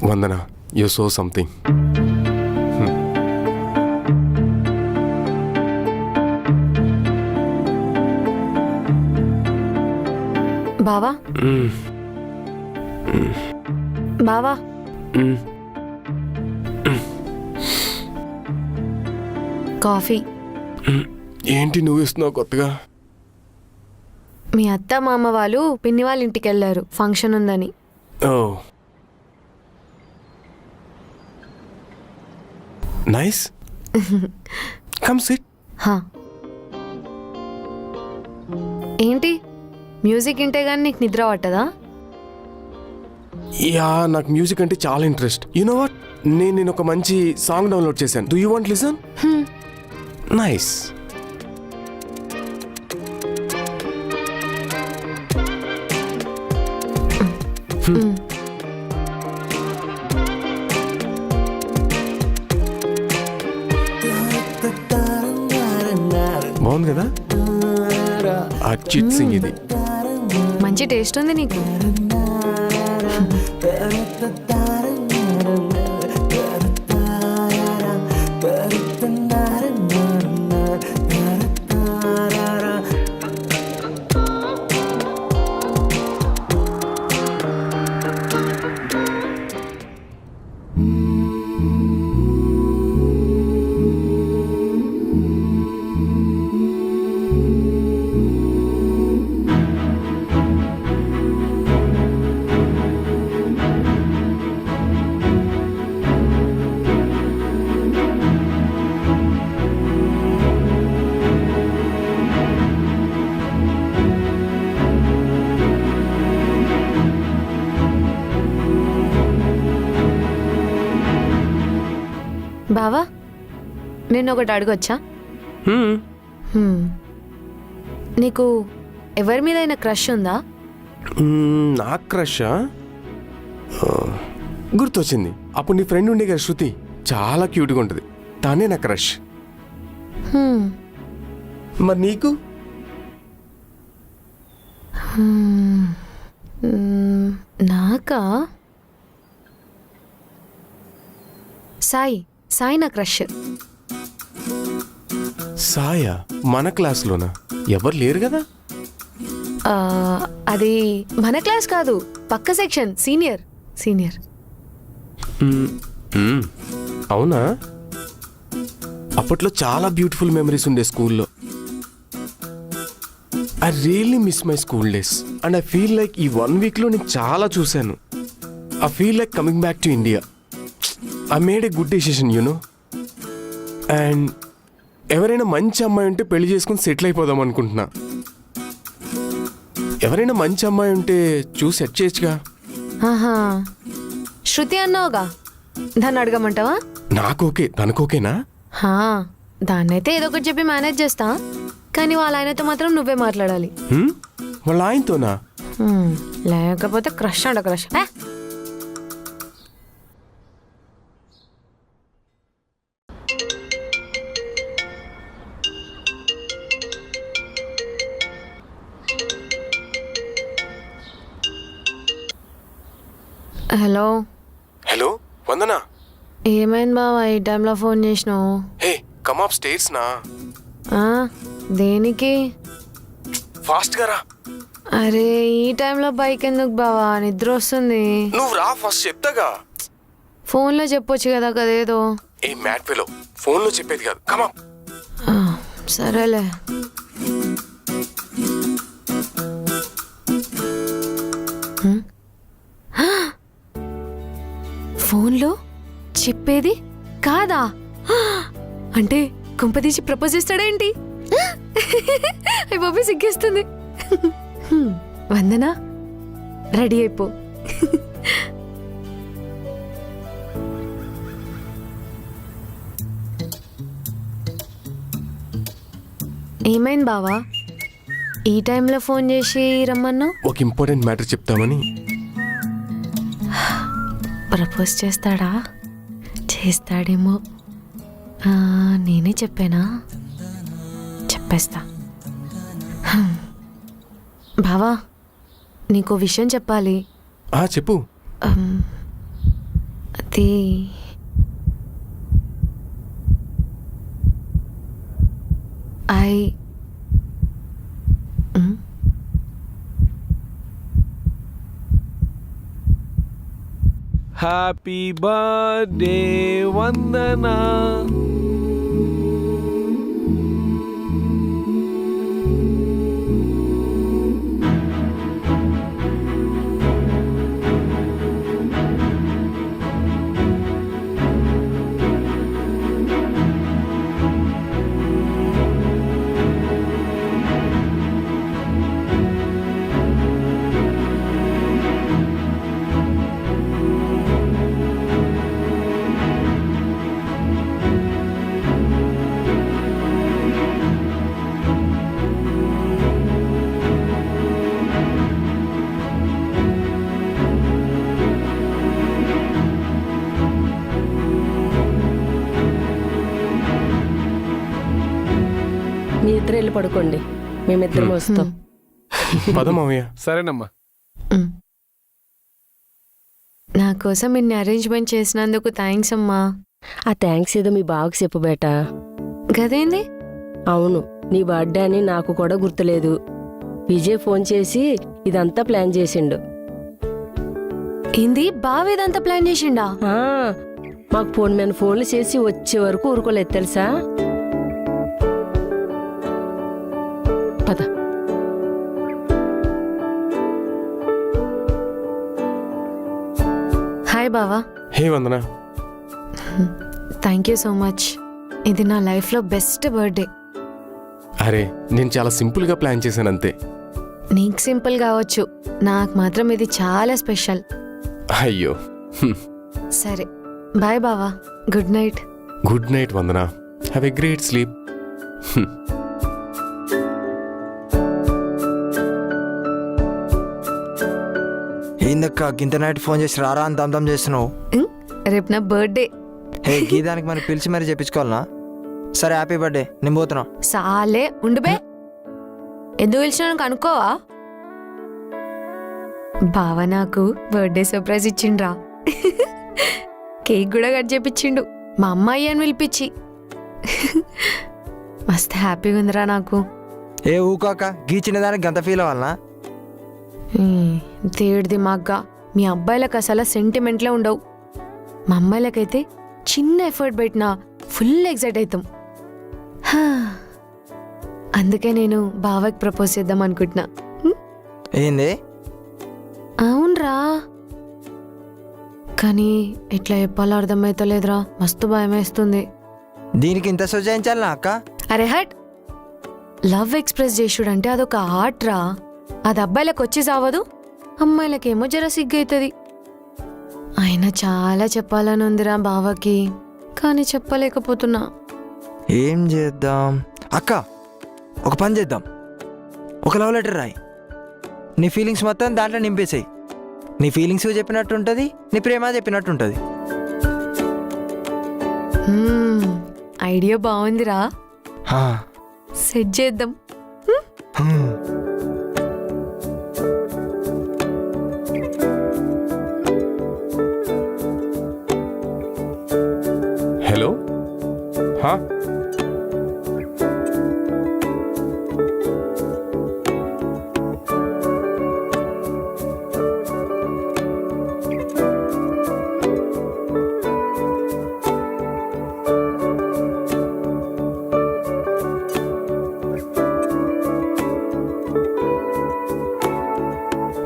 వందన, యు సో సంథింగ్. బావా బావా, కాఫీ. ఏంటి నువ్వు ఇస్తున్నావు కొత్తగా? మీ అత్త మామ వాళ్ళు పిన్ని వాళ్ళ ఇంటికి వెళ్ళారు, ఫంక్షన్ ఉందని. ఓ నైస్, కమ్ సిట్. హా, ఏంటి మ్యూజిక్ వింటే కానీ నీకు నిద్ర పట్టదా? యా, నాకు మ్యూజిక్ అంటే చాలా ఇంట్రెస్ట్. యు నో వాట్, నేను ఒక మంచి సాంగ్ డౌన్లోడ్ చేశాను. Do you want listen? Nice. బాగుంది కదా? అర్జిత్ సింగ్ ఇది. మంచి టేస్ట్ ఉంది నీకు. బావా, నేను ఒకటి అడగొచ్చా? నీకు ఎవరి మీదైనా క్రష్ ఉందా? నా క్రషా? గుర్తొచ్చింది. అప్పుడు నీ ఫ్రెండ్ ఉండే కదా శృతి, చాలా క్యూట్గా ఉంటుంది. తానే నా క్రష్. మరి నీకు? నాకా? సాయి నా క్రష్. సాయా? మన క్లాస్లోనా? ఎవరు లేరు కదా? అది మన క్లాస్ కాదు, పక్క సెక్షన్, సీనియర్. అవునా? అప్పట్లో చాలా బ్యూటిఫుల్ మెమరీస్ ఉండే స్కూల్లో. I really miss my school days and I feel like ఈ 1 వీక్లో నేను చాలా చూశాను. I feel like coming back to India. I made a good decision you know. And ఎవరైనా మంచి అమ్మాయి ఉంటే పెళ్లి చేసుకుని సెటిల్ అయిపోదాం అనుకుంటున్నా. ఎవరైనా మంచి అమ్మాయి ఉంటే చూసి సెట్ చేయొచ్చుగా. ఆహా, శృతి అన్నావుగా, దాన్ని అడగమంటావా? నాకు ఓకే, తనకు ఓకేనా? దాన్నైతే ఏదో ఒకటి చెప్పి మేనేజ్ చేస్తా, కానీ వాళ్ళ ఆయనతో మాత్రం నువ్వే మాట్లాడాలి. వాళ్ళ ఆయనతోనా? లేకపోతే క్రష్ అంట క్రష్. హలో హలో వందనా. ఏమైంది బావా ఈ టైంలో ఫోన్ చేసినావు? హే కమ్ అప్ స్టేట్స్ నా. దేనికి? ఫాస్ట్ గా రా. అరే ఈ టైంలో బైక్ ఎందుకు బావా, నిద్ర వస్తుంది. నువ్వు రా ఫస్ట్ చెప్తాగా. ఫోన్లో చెప్పొచ్చు కదా కదేదో. ఏ మ్యాట్ ఫెలో, ఫోన్ లో చెప్పేది కాదు. Come up. సరేలే. ఫోన్లో చెప్పేది కాదా? అంటే కుంపదీసి ప్రపోజ్ చేస్తాడేంటి? అయ్య బాబీ సిగ్గేస్తుంది. వందనా రెడీ అయిపో. ఏమైంది బావా ఈ టైంలో ఫోన్ చేసి రమ్మన్నావు? ఒక ఇంపార్టెంట్ మ్యాటర్ చెప్తామని. ప్రపోజ్ చేస్తాడా? చేస్తాడేమో. నేనే చెప్పానా? చెప్పేస్తా. బావా నీకో విషయం చెప్పాలి. చెప్పు. అది హ్యాపీ బర్త్డే వందనా. మీ ఇద్దరు వెళ్ళి పడుకోండి, మేమిద్దరం వస్తాం. పదమావయ్య. సరేనమ్మా. నా కోసం ఇన్ని అరేంజ్మెంట్ చేసినందుకు థ్యాంక్స్ అమ్మా. ఆ థ్యాంక్స్ ఏదో మీ బావకి చెప్పు బేటా. గదేంది? అవును, నీ బర్త్డే అని నాకు కూడా గుర్తులేదు. విజయ్ ఫోన్ చేసి ఇదంతా ప్లాన్ చేసిండు. ఏంది బావ ఇదంతా ప్లాన్ చేసిండా? మాకు ఫోన్ మీద ఫోన్లు చేసి వచ్చే వరకు ఊరుకోలేదు తెలుసా. పద. హాయ్ బావా. Hey Vandana. Thank you so much. ఇది నా లైఫ్లో బెస్ట్ బర్త్డే. అరే నేను చాలా సింపుల్ గా ప్లాన్ చేశాను అంతే. నీకు సింపుల్ కావచ్చు, నాకు మాత్రం ఇది చాలా స్పెషల్. అయ్యో. సరే బాయ్ బావా, good night. Good night Vandana. Have a great sleep. ఏందక్క గింత నైట్ ఫోన్ చేసి రారా అని దమ్దం చేస్తున్నావు? రేపు నా బర్త్డే. హే గీదానికి మరి పిలిచి మరి చెప్పించుకోవాలనా? సరే హ్యాపీ బర్త్డే, నేను పోతున్నా. సాలే ఉండుబే, ఎందుకు పిలిచినా కనుక్కోవా? బావ నాకు బర్త్డే సర్ప్రైజ్ ఇచ్చిండ్రా. కేక్ కూడా కట్ చేపించిండు మా అమ్మాయి అని పిలిపించి. మస్తు హ్యాపీగా ఉందిరా నాకు. ఏ ఊకాక గీ చిన్నదానికి గంత ఫీల్ అవ్వాలనా? తేడిది మాగ్గా మీ అబ్బాయిలకు అసలు సెంటిమెంట్లే ఉండవు. మా అమ్మాయిలకైతే చిన్న ఎఫర్ట్ పెట్టినా ఫుల్ ఎక్సైట్ అవుతాం. హా. అందుకే నేను బావకి ప్రపోజ్ చేద్దాం అనుకుంటున్నా. ఏంది? అవునరా, కానీ ఎట్లా చెప్పాలో అర్థమవుతలేదురా. మస్తు భయం వేస్తుంది. దీనికి ఇంత సొజాయించాలి అక్క? అరే హట్, లవ్ ఎక్స్ప్రెస్ చేసుడంటే అదొక ఆర్ట్ రా. అది అబ్బాయిలకు వచ్చి సావదు, అమ్మాయిలకేమో జర సిగ్గైతుంది. ఆయన చాలా చెప్పాలని ఉందిరా బావకి, కానీ చెప్పలేకపోతున్నా. ఏం చేద్దాం అక్క? ఒక పని చేద్దాం, ఒక లవ్ లెటర్ రాయి. నీ ఫీలింగ్స్ మొత్తం దాంట్లో నింపేసాయి. నీ ఫీలింగ్స్ చెప్పినట్టు ఉంటుంది, నీ ప్రేమ చెప్పినట్టు ఉంటుంది. ఐడియా బాగుందిరా, హా. సెట్ చేద్దాం. హ్మ్. హలో హా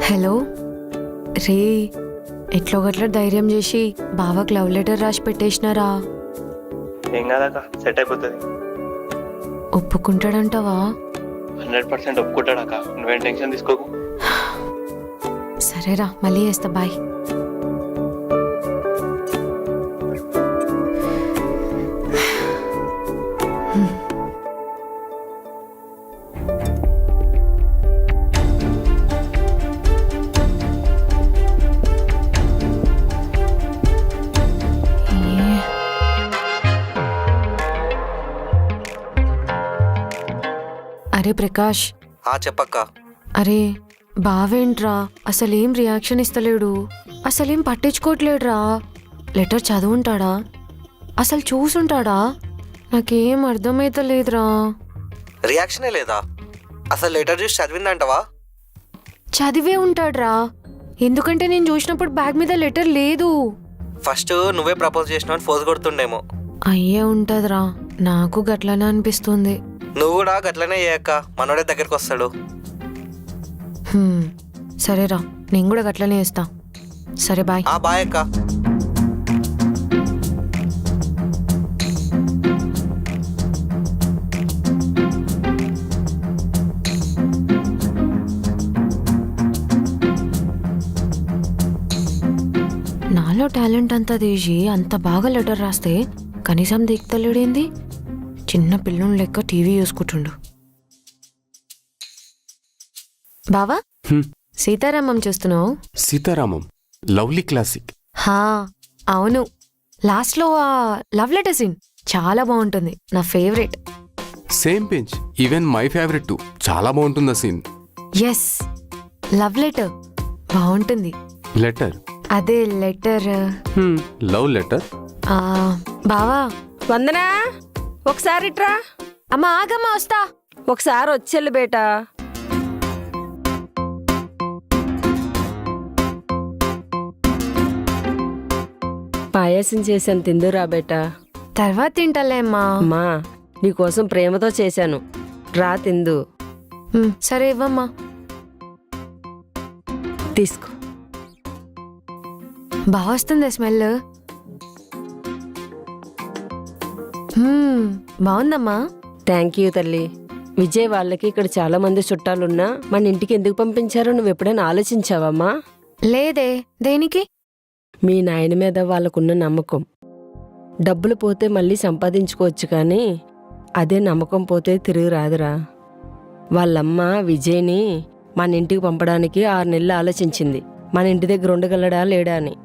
హలో రే, ఎట్లో గట్ల ధైర్యం చేసి బావకు లవ్ లెటర్ రాసి పెట్టేసినారా. ఏం కాదాక సెట్ అయిపోతుంది. ఒప్పుకుంటాడంటావా? 100% ఒప్పుకుంటాడాక, నువ్వేం టెన్షన్ తీసుకోకు. సరేరా, మళ్ళీ చేస్తా, బాయ్. అరే ప్రకాష్. చెప్పక్క. అరే బావేంట్రా, అసలేం రియాక్షన్ ఇస్తలేడు, అసలేం పట్టించుకోవట్లేడురా. లెటర్ చదువుంటాడా, అసలు చూసుంటాడా? నాకేం అర్థమైతలేదురా. రియాక్షనే లేదా? అసలు లెటర్ చూసి చదివిందంటవా? చదివే ఉంటాడ్రా, ఎందుకంటే నేను చూసినప్పుడు బ్యాగ్ మీద లెటర్ లేదు. ఫస్ట్ నువ్వే ప్రపోజ్ చేసినావు అని ఫోజ్ కొడుతుండేమో. అయ్యే ఉంటదిరా, నాకు గట్లనే అనిపిస్తుంది. నువ్వు కూడా గట్లనే చేయక్క, మనోడే దగ్గరికి వస్తాడు. సరేరా, నేను కూడా గట్లనే చేస్తా. సరే బాయ్. బాయ్ అక్క. నాలో టాలెంట్ అంతా తీసి అంత బాగా లెటర్ రాస్తే కనీసం దిక్తలేడేంది? చిన్న పిల్లని లెక్క టీవీ చూసుకుంటుండు. బావా, సీతారామం చూస్తున్నావు? Sitaramam lovely classic. హా అవును, లాస్ట్లో ఆ లవ్ లెటర్ సీన్ చాలా బాగుంటుంది, నా favourite. Same Pench, even my favourite to. చాలా బాగుంటుంది ఆ సీన్. ఎస్, లవ్ లెటర్ బాగుంటుంది. లెటర్? అదే లెటర్. Love letter. బావా. వందనా, ఒకసారి ఇట్రా. అమ్మా ఆగమ్మా, వస్తా. ఒకసారి వచ్చేళ్ళు బేటా. పాయసం చేశాను, తిందురా బేటా. తర్వాత తింటలే అమ్మా. అమ్మా, నీకోసం ప్రేమతో చేశాను, రా తిందు. సరే ఇవ్వమ్మా. తీసుకో. బాగా వస్తుంది స్మెల్. బాగుందమ్మా. థ్యాంక్ యూ తల్లి. విజయ్ వాళ్ళకి ఇక్కడ చాలా మంది చుట్టాలున్నా మన ఇంటికి ఎందుకు పంపించారో నువ్వు ఎప్పుడైనా ఆలోచించావమ్మా? లేదే, దేనికి? మీ నాయన మీద వాళ్ళకున్న నమ్మకం. డబ్బులు పోతే మళ్ళీ సంపాదించుకోవచ్చు, కానీ అదే నమ్మకం పోతే తిరిగి రాదురా. వాళ్ళమ్మ విజయ్ని మన ఇంటికి పంపడానికి 6 నెలలు ఆలోచించింది, మన ఇంటి దగ్గర ఉండగలడా లేడా అని.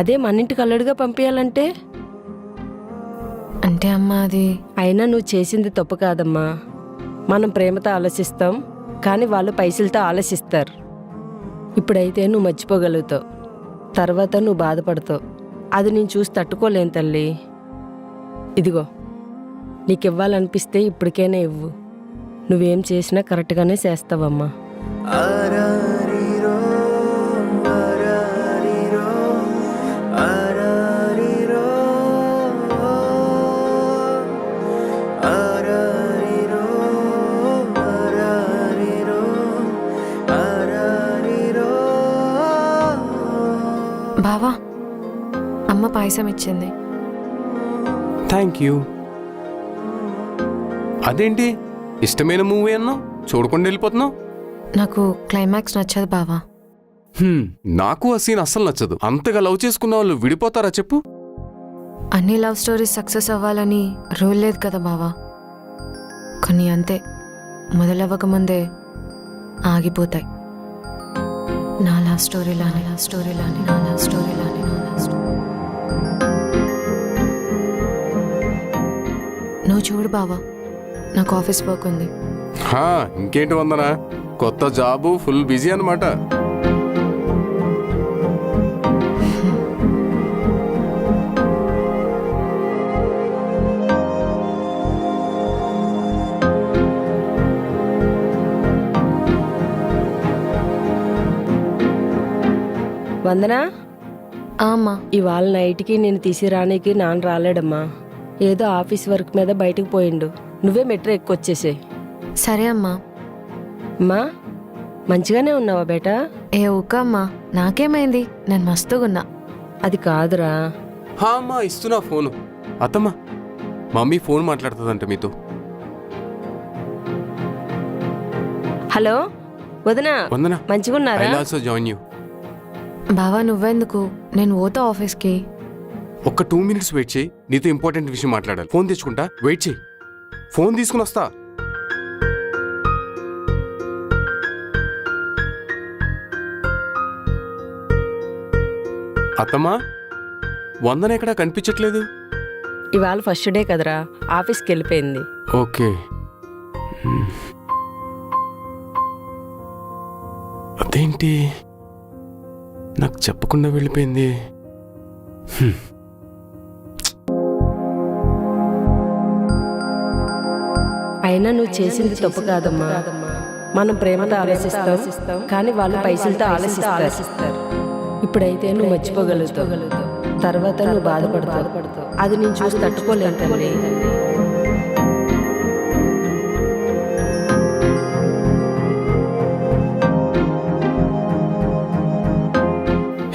అదే మన ఇంటికి అల్లుడుగా పంపించాలంటే అంటే అమ్మా అది. అయినా నువ్వు చేసింది తప్పు కాదమ్మా. మనం ప్రేమతో ఆలోచిస్తాం, కానీ వాళ్ళు పైసలతో ఆలోచిస్తారు. ఇప్పుడైతే నువ్వు మర్చిపోగలుగుతావు, తర్వాత నువ్వు బాధపడతావు. అది నేను చూసి తట్టుకోలేను తల్లి. ఇదిగో, నీకు ఇవ్వాలనిపిస్తే ఇప్పటికైనా ఇవ్వు. నువ్వేం చేసినా కరెక్ట్గానే చేస్తావమ్మా. పాయసం ఇచ్చింది. Thank you. అదేంటి ఇష్టమైన మూవీ అన్నావు, చూడకుండా వెళ్ళిపోతున్నావు? నాకు క్లైమాక్స్ నచ్చదు బావా. నాకు ఆ సీన్ అస్సలు నచ్చదు. అంతగా లవ్ చేసుకున్న వాళ్ళు విడిపోతారా చెప్పు? అన్ని లవ్ స్టోరీస్ సక్సెస్ అవ్వాలని రూల్ లేదు కదా బావా. కొన్ని అంతే, మొదలవ్వకముందే ఆగిపోతాయి. నా లవ్ స్టోరీలానే నా లవ్ స్టోరీలానే నా లవ్ స్టోరీలానే నా లవ్ స్టోరీ. నువ్వు చూడు బావా, నాకు ఆఫీస్ వర్క్ ఉంది. ఇంకేంటి వందన, కొత్త జాబు, ఫుల్ బిజీ అన్నమాట. వందనా, అమ్మా, ఇవాళ నైట్కి నేను తీసిరానికి నాన్న రాలేడమ్మా. ఏదో ఆఫీస్ వర్క్ మీద బయటకు పోయిండు. నువ్వే మెట్రో ఎక్కువచ్చేసే. సరే అమ్మా. అమ్మా, మంచిగానే ఉన్నావా బేటా? ఏ ఊక అమ్మా, నాకేమైంది? నేను మస్తుగున్నా. అది కాదురా. అమ్మా ఇస్తున్నా ఫోను. అత్తమ్మా, మమ్మీ ఫోన్ మాట్లాడుతుందంట మీతో. హలో వదనా, వందన, మంచిగున్నారా? I also join you. బావా నువ్వెందుకు? నేను పోతా ఆఫీస్కి. ఒక్క 2 minutes వెయిట్ చేయి, నీతో ఇంపార్టెంట్ విషయం మాట్లాడాలి. ఫోన్ తెచ్చుకుంటా, వెయిట్ చేయి. ఫోన్ తీసుకుని వస్తా. అత్తమ్మా, వందన ఎక్కడా కనిపించట్లేదు. ఇవాళ ఫస్ట్ డే కదరా, ఆఫీస్కి వెళ్ళిపోయింది. ఓకే. అదేంటి నాకు చెప్పకుండా వెళ్ళిపోయింది? అయినా నువ్వు చేసింది తప్పు కాదమ్మా. మనం ప్రేమతో ఆలోచిస్తాం, కానీ వాళ్ళు పైసలతో ఆలోచిస్తారు. ఇప్పుడైతే నువ్వు మర్చిపోగలుగుతావు, తర్వాత నువ్వు బాధపడతావు. అది నేను చూసి తట్టుకోలేను తల్లి.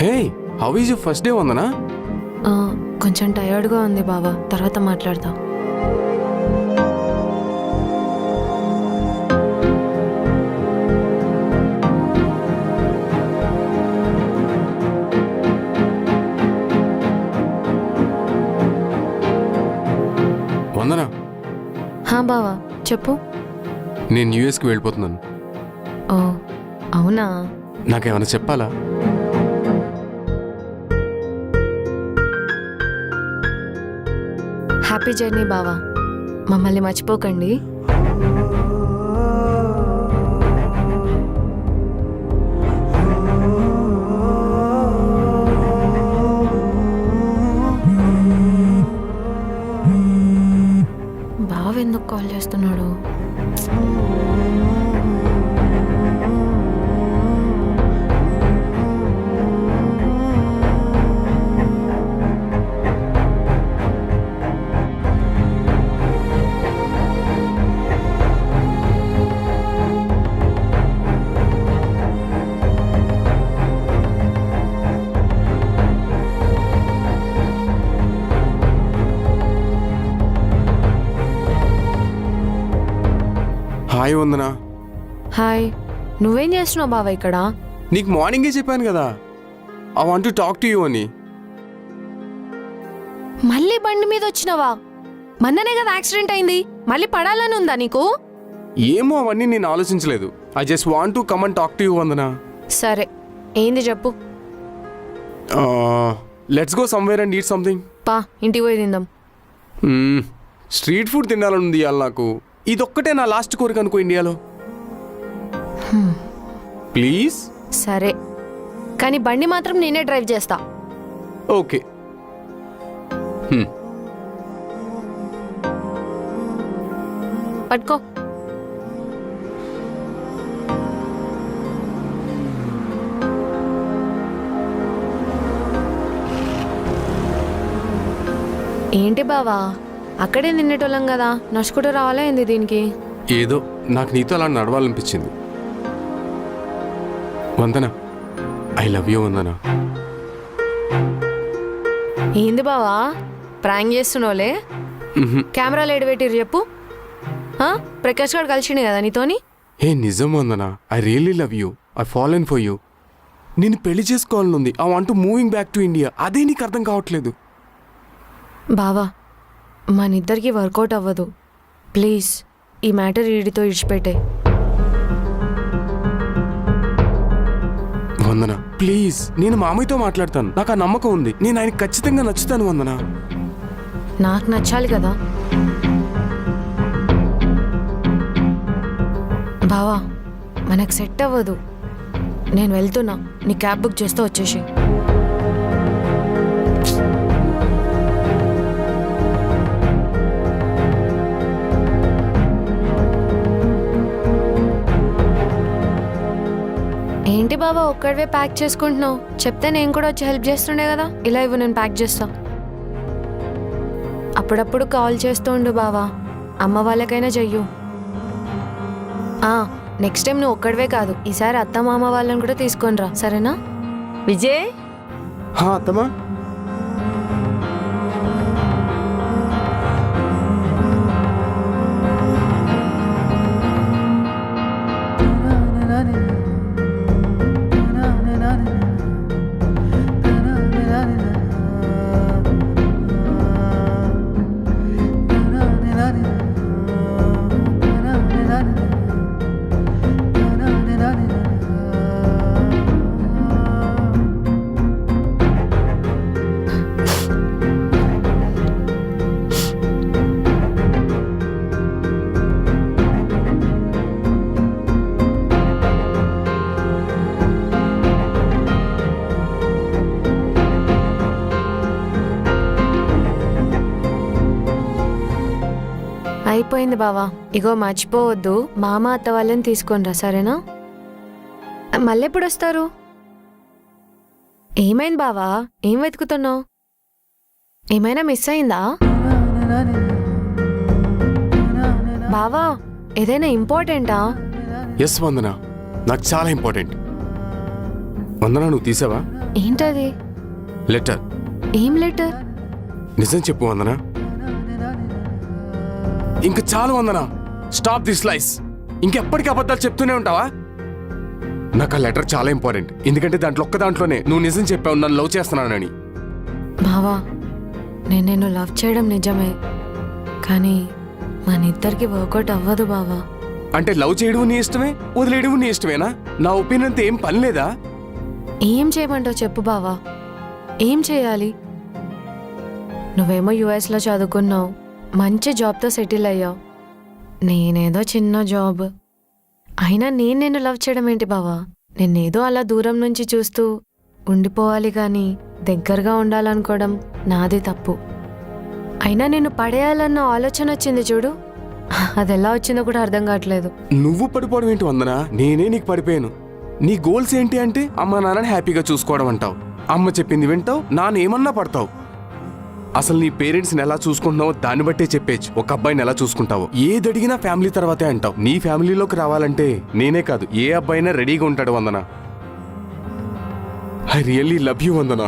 Hey, how is your first day Vandana? కొంచెం టయర్డ్గా ఉంది బావా, తర్వాత మాట్లాడతా. వందనా, బావా చెప్పు. నేను యూఎస్కి వెళ్ళిపోతున్నాను. ఓ అవునా? నాకేమైనా చెప్పాలా? హ్యాపీ జర్నీ బావా, మమ్మల్ని మర్చిపోకండి. బావ ఎందుకు కాల్ చేస్తున్నాడు? హాయ్ వందనా. హాయ్, నువ్వేం చేస్తున్నావు బావ ఇక్కడ? నీకు మార్నింగే చెప్పాను కదా, I want to talk to you అని. మళ్ళీ బండి మీద వచ్చినావా? మొన్ననే కదా యాక్సిడెంట్ అయింది, మళ్ళీ పడాలని ఉందా నీకు? ఏమో అవన్నీ నేను ఆలోచించలేదు. I just want to come and talk to you Vandana. సరే, ఏంది చెప్పు. Let's go somewhere and eat something. పా, ఇంటికి పోయి తిందాం. స్ట్రీట్ ఫుడ్ తినాలని ఉంది ఇవాళ నాకు. ఇదొక్కటే నా లాస్ట్ కోరిక అనుకో ఇండియాలో. ప్లీజ్. సరే, కానీ బండి మాత్రం నేనే డ్రైవ్ చేస్తా. ఓకే. పట్టుకో. ఏంటి బావా, అక్కడే తినేటోళ్ళం కదా, నడుచుకుంటూ రావాలా ఏంది దీనికి? ఏదో నాకు నీతో అలా నడవాలనిపించింది. వందన, ఐ లవ్ యూ వందన. ఏంది బావా ప్రాంక్ చేస్తున్నావులే కెమెరాలు ఎడబెట్టిరు చెప్పు ఆ? ప్రకాష్ గారు కలిసిండు కదా నీతోని ఏ నిజం Vandana, I really love you, I fallen for you. నేను పెళ్లి చేసుకోవాలనుంది. I want moving back to India. అదే నీకు అర్థం కావట్లేదు. బావా మనిద్దరికి వర్కౌట్ అవ్వదు. ప్లీజ్ ఈ మ్యాటర్ వీడితో ఇడిచిపెట్టే. వందన ప్లీజ్, నేను మామయ్యతో మాట్లాడతాను. నాకు ఆ నమ్మకం ఉంది. నేను ఆయనకి ఖచ్చితంగా నచ్చుతాను వందన. నాకు నచ్చాలి కదా బావా. మనకు సెట్ అవ్వదు. నేను వెళ్తున్నా, నీ క్యాబ్ బుక్ చేస్తే వచ్చేసి. ఏంటి బావా ఒక్కడివే ప్యాక్ చేసుకుంటున్నావు? చెప్తే నేను కూడా వచ్చి హెల్ప్ చేస్తుండే కదా. ఇలా ఇవ్వు, నేను ప్యాక్ చేస్తా. అప్పుడప్పుడు కాల్ చేస్తూ ఉండు బావా, అమ్మ వాళ్ళకైనా చెయ్యు. నెక్స్ట్ టైం నువ్వు ఒక్కడివే కాదు, ఈసారి అత్త మామ వాళ్ళని కూడా తీసుకొని రా, సరేనా? విజయ్ హా అత్తమ్మా. అయిపోయింది బావా. ఇగో మర్చిపోవద్దు, మామ అత్త వాళ్ళని తీసుకొని రా, సరేనా? మళ్ళీ ఎప్పుడు వస్తారు? ఏమైంది బావా, ఏం వెతుకుతున్నావు? ఏమైనా మిస్ అయిందా బావా? ఏదైనా ఇంపార్టెంటా? ఎస్ వందన, నాకు చాలా ఇంపార్టెంట్. వందన నువ్వు తీసావా? ఏంటది? లెటర్. ఏం లెటర్? నిజం చెప్పు వందన. ఇంక చాలు వందన, స్టాప్ దిస్ లైస్. ఇంకెప్పటికీ అబద్ధాలు చెప్తూనే ఉంటావా? నాకు ఆ లెటర్ చాలా ఇంపార్టెంట్. ఎందుకంటే ఒక్క దాంట్లోనే నువ్వు నిజం చెప్పావు, నన్ను లవ్ చేస్తున్నానని. బావా నేను నిన్ను లవ్ చేయడం నిజమే, కానీ మన ఇద్దరికి వర్కౌట్ అవ్వదు బావా. అంటే లవ్ చేయడం నీ ఇష్టమే, వదిలేయడం నీ ఇష్టమేనా? నా ఒపీనియన్తో ఏం పని లేదా? ఏం చేయమంటావు చెప్పు బావా, ఏం చేయాలి? నువ్వేమో యుఎస్లో చదువుకున్నావు, మంచి జాబ్తో సెటిల్ అయ్యావు. నేనేదో చిన్న జాబ్. అయినా నేను నిన్ను లవ్ చేయడం ఏంటి బావా? నిన్నేదో అలా దూరం నుంచి చూస్తూ ఉండిపోవాలి కానీ దగ్గరగా ఉండాలనుకోవడం నాది తప్పు. అయినా నిన్ను పడేయాలన్న ఆలోచన వచ్చింది చూడు, అది ఎలా వచ్చిందో కూడా అర్థం కావట్లేదు. నువ్వు పడిపోవడం ఏంటి వందనా? నేనే నీకు పడిపోయాను. నీ గోల్స్ ఏంటి అంటే అమ్మ నాన్నని హ్యాపీగా చూసుకోవడం అంటావు. అమ్మ చెప్పింది వింటావు, నానేమన్నా పడతావు. అసలు నీ పేరెంట్స్ని ఎలా చూసుకుంటున్నావో దాన్ని బట్టే చెప్పేచ్చు ఒక అబ్బాయిని ఎలా చూసుకుంటావో. ఏది అడిగినా ఫ్యామిలీ తర్వాతే అంటావు. నీ ఫ్యామిలీలోకి రావాలంటే నేనే కాదు, ఏ అబ్బాయినా రెడీగా ఉంటాడు Vandana. I really love you Vandana.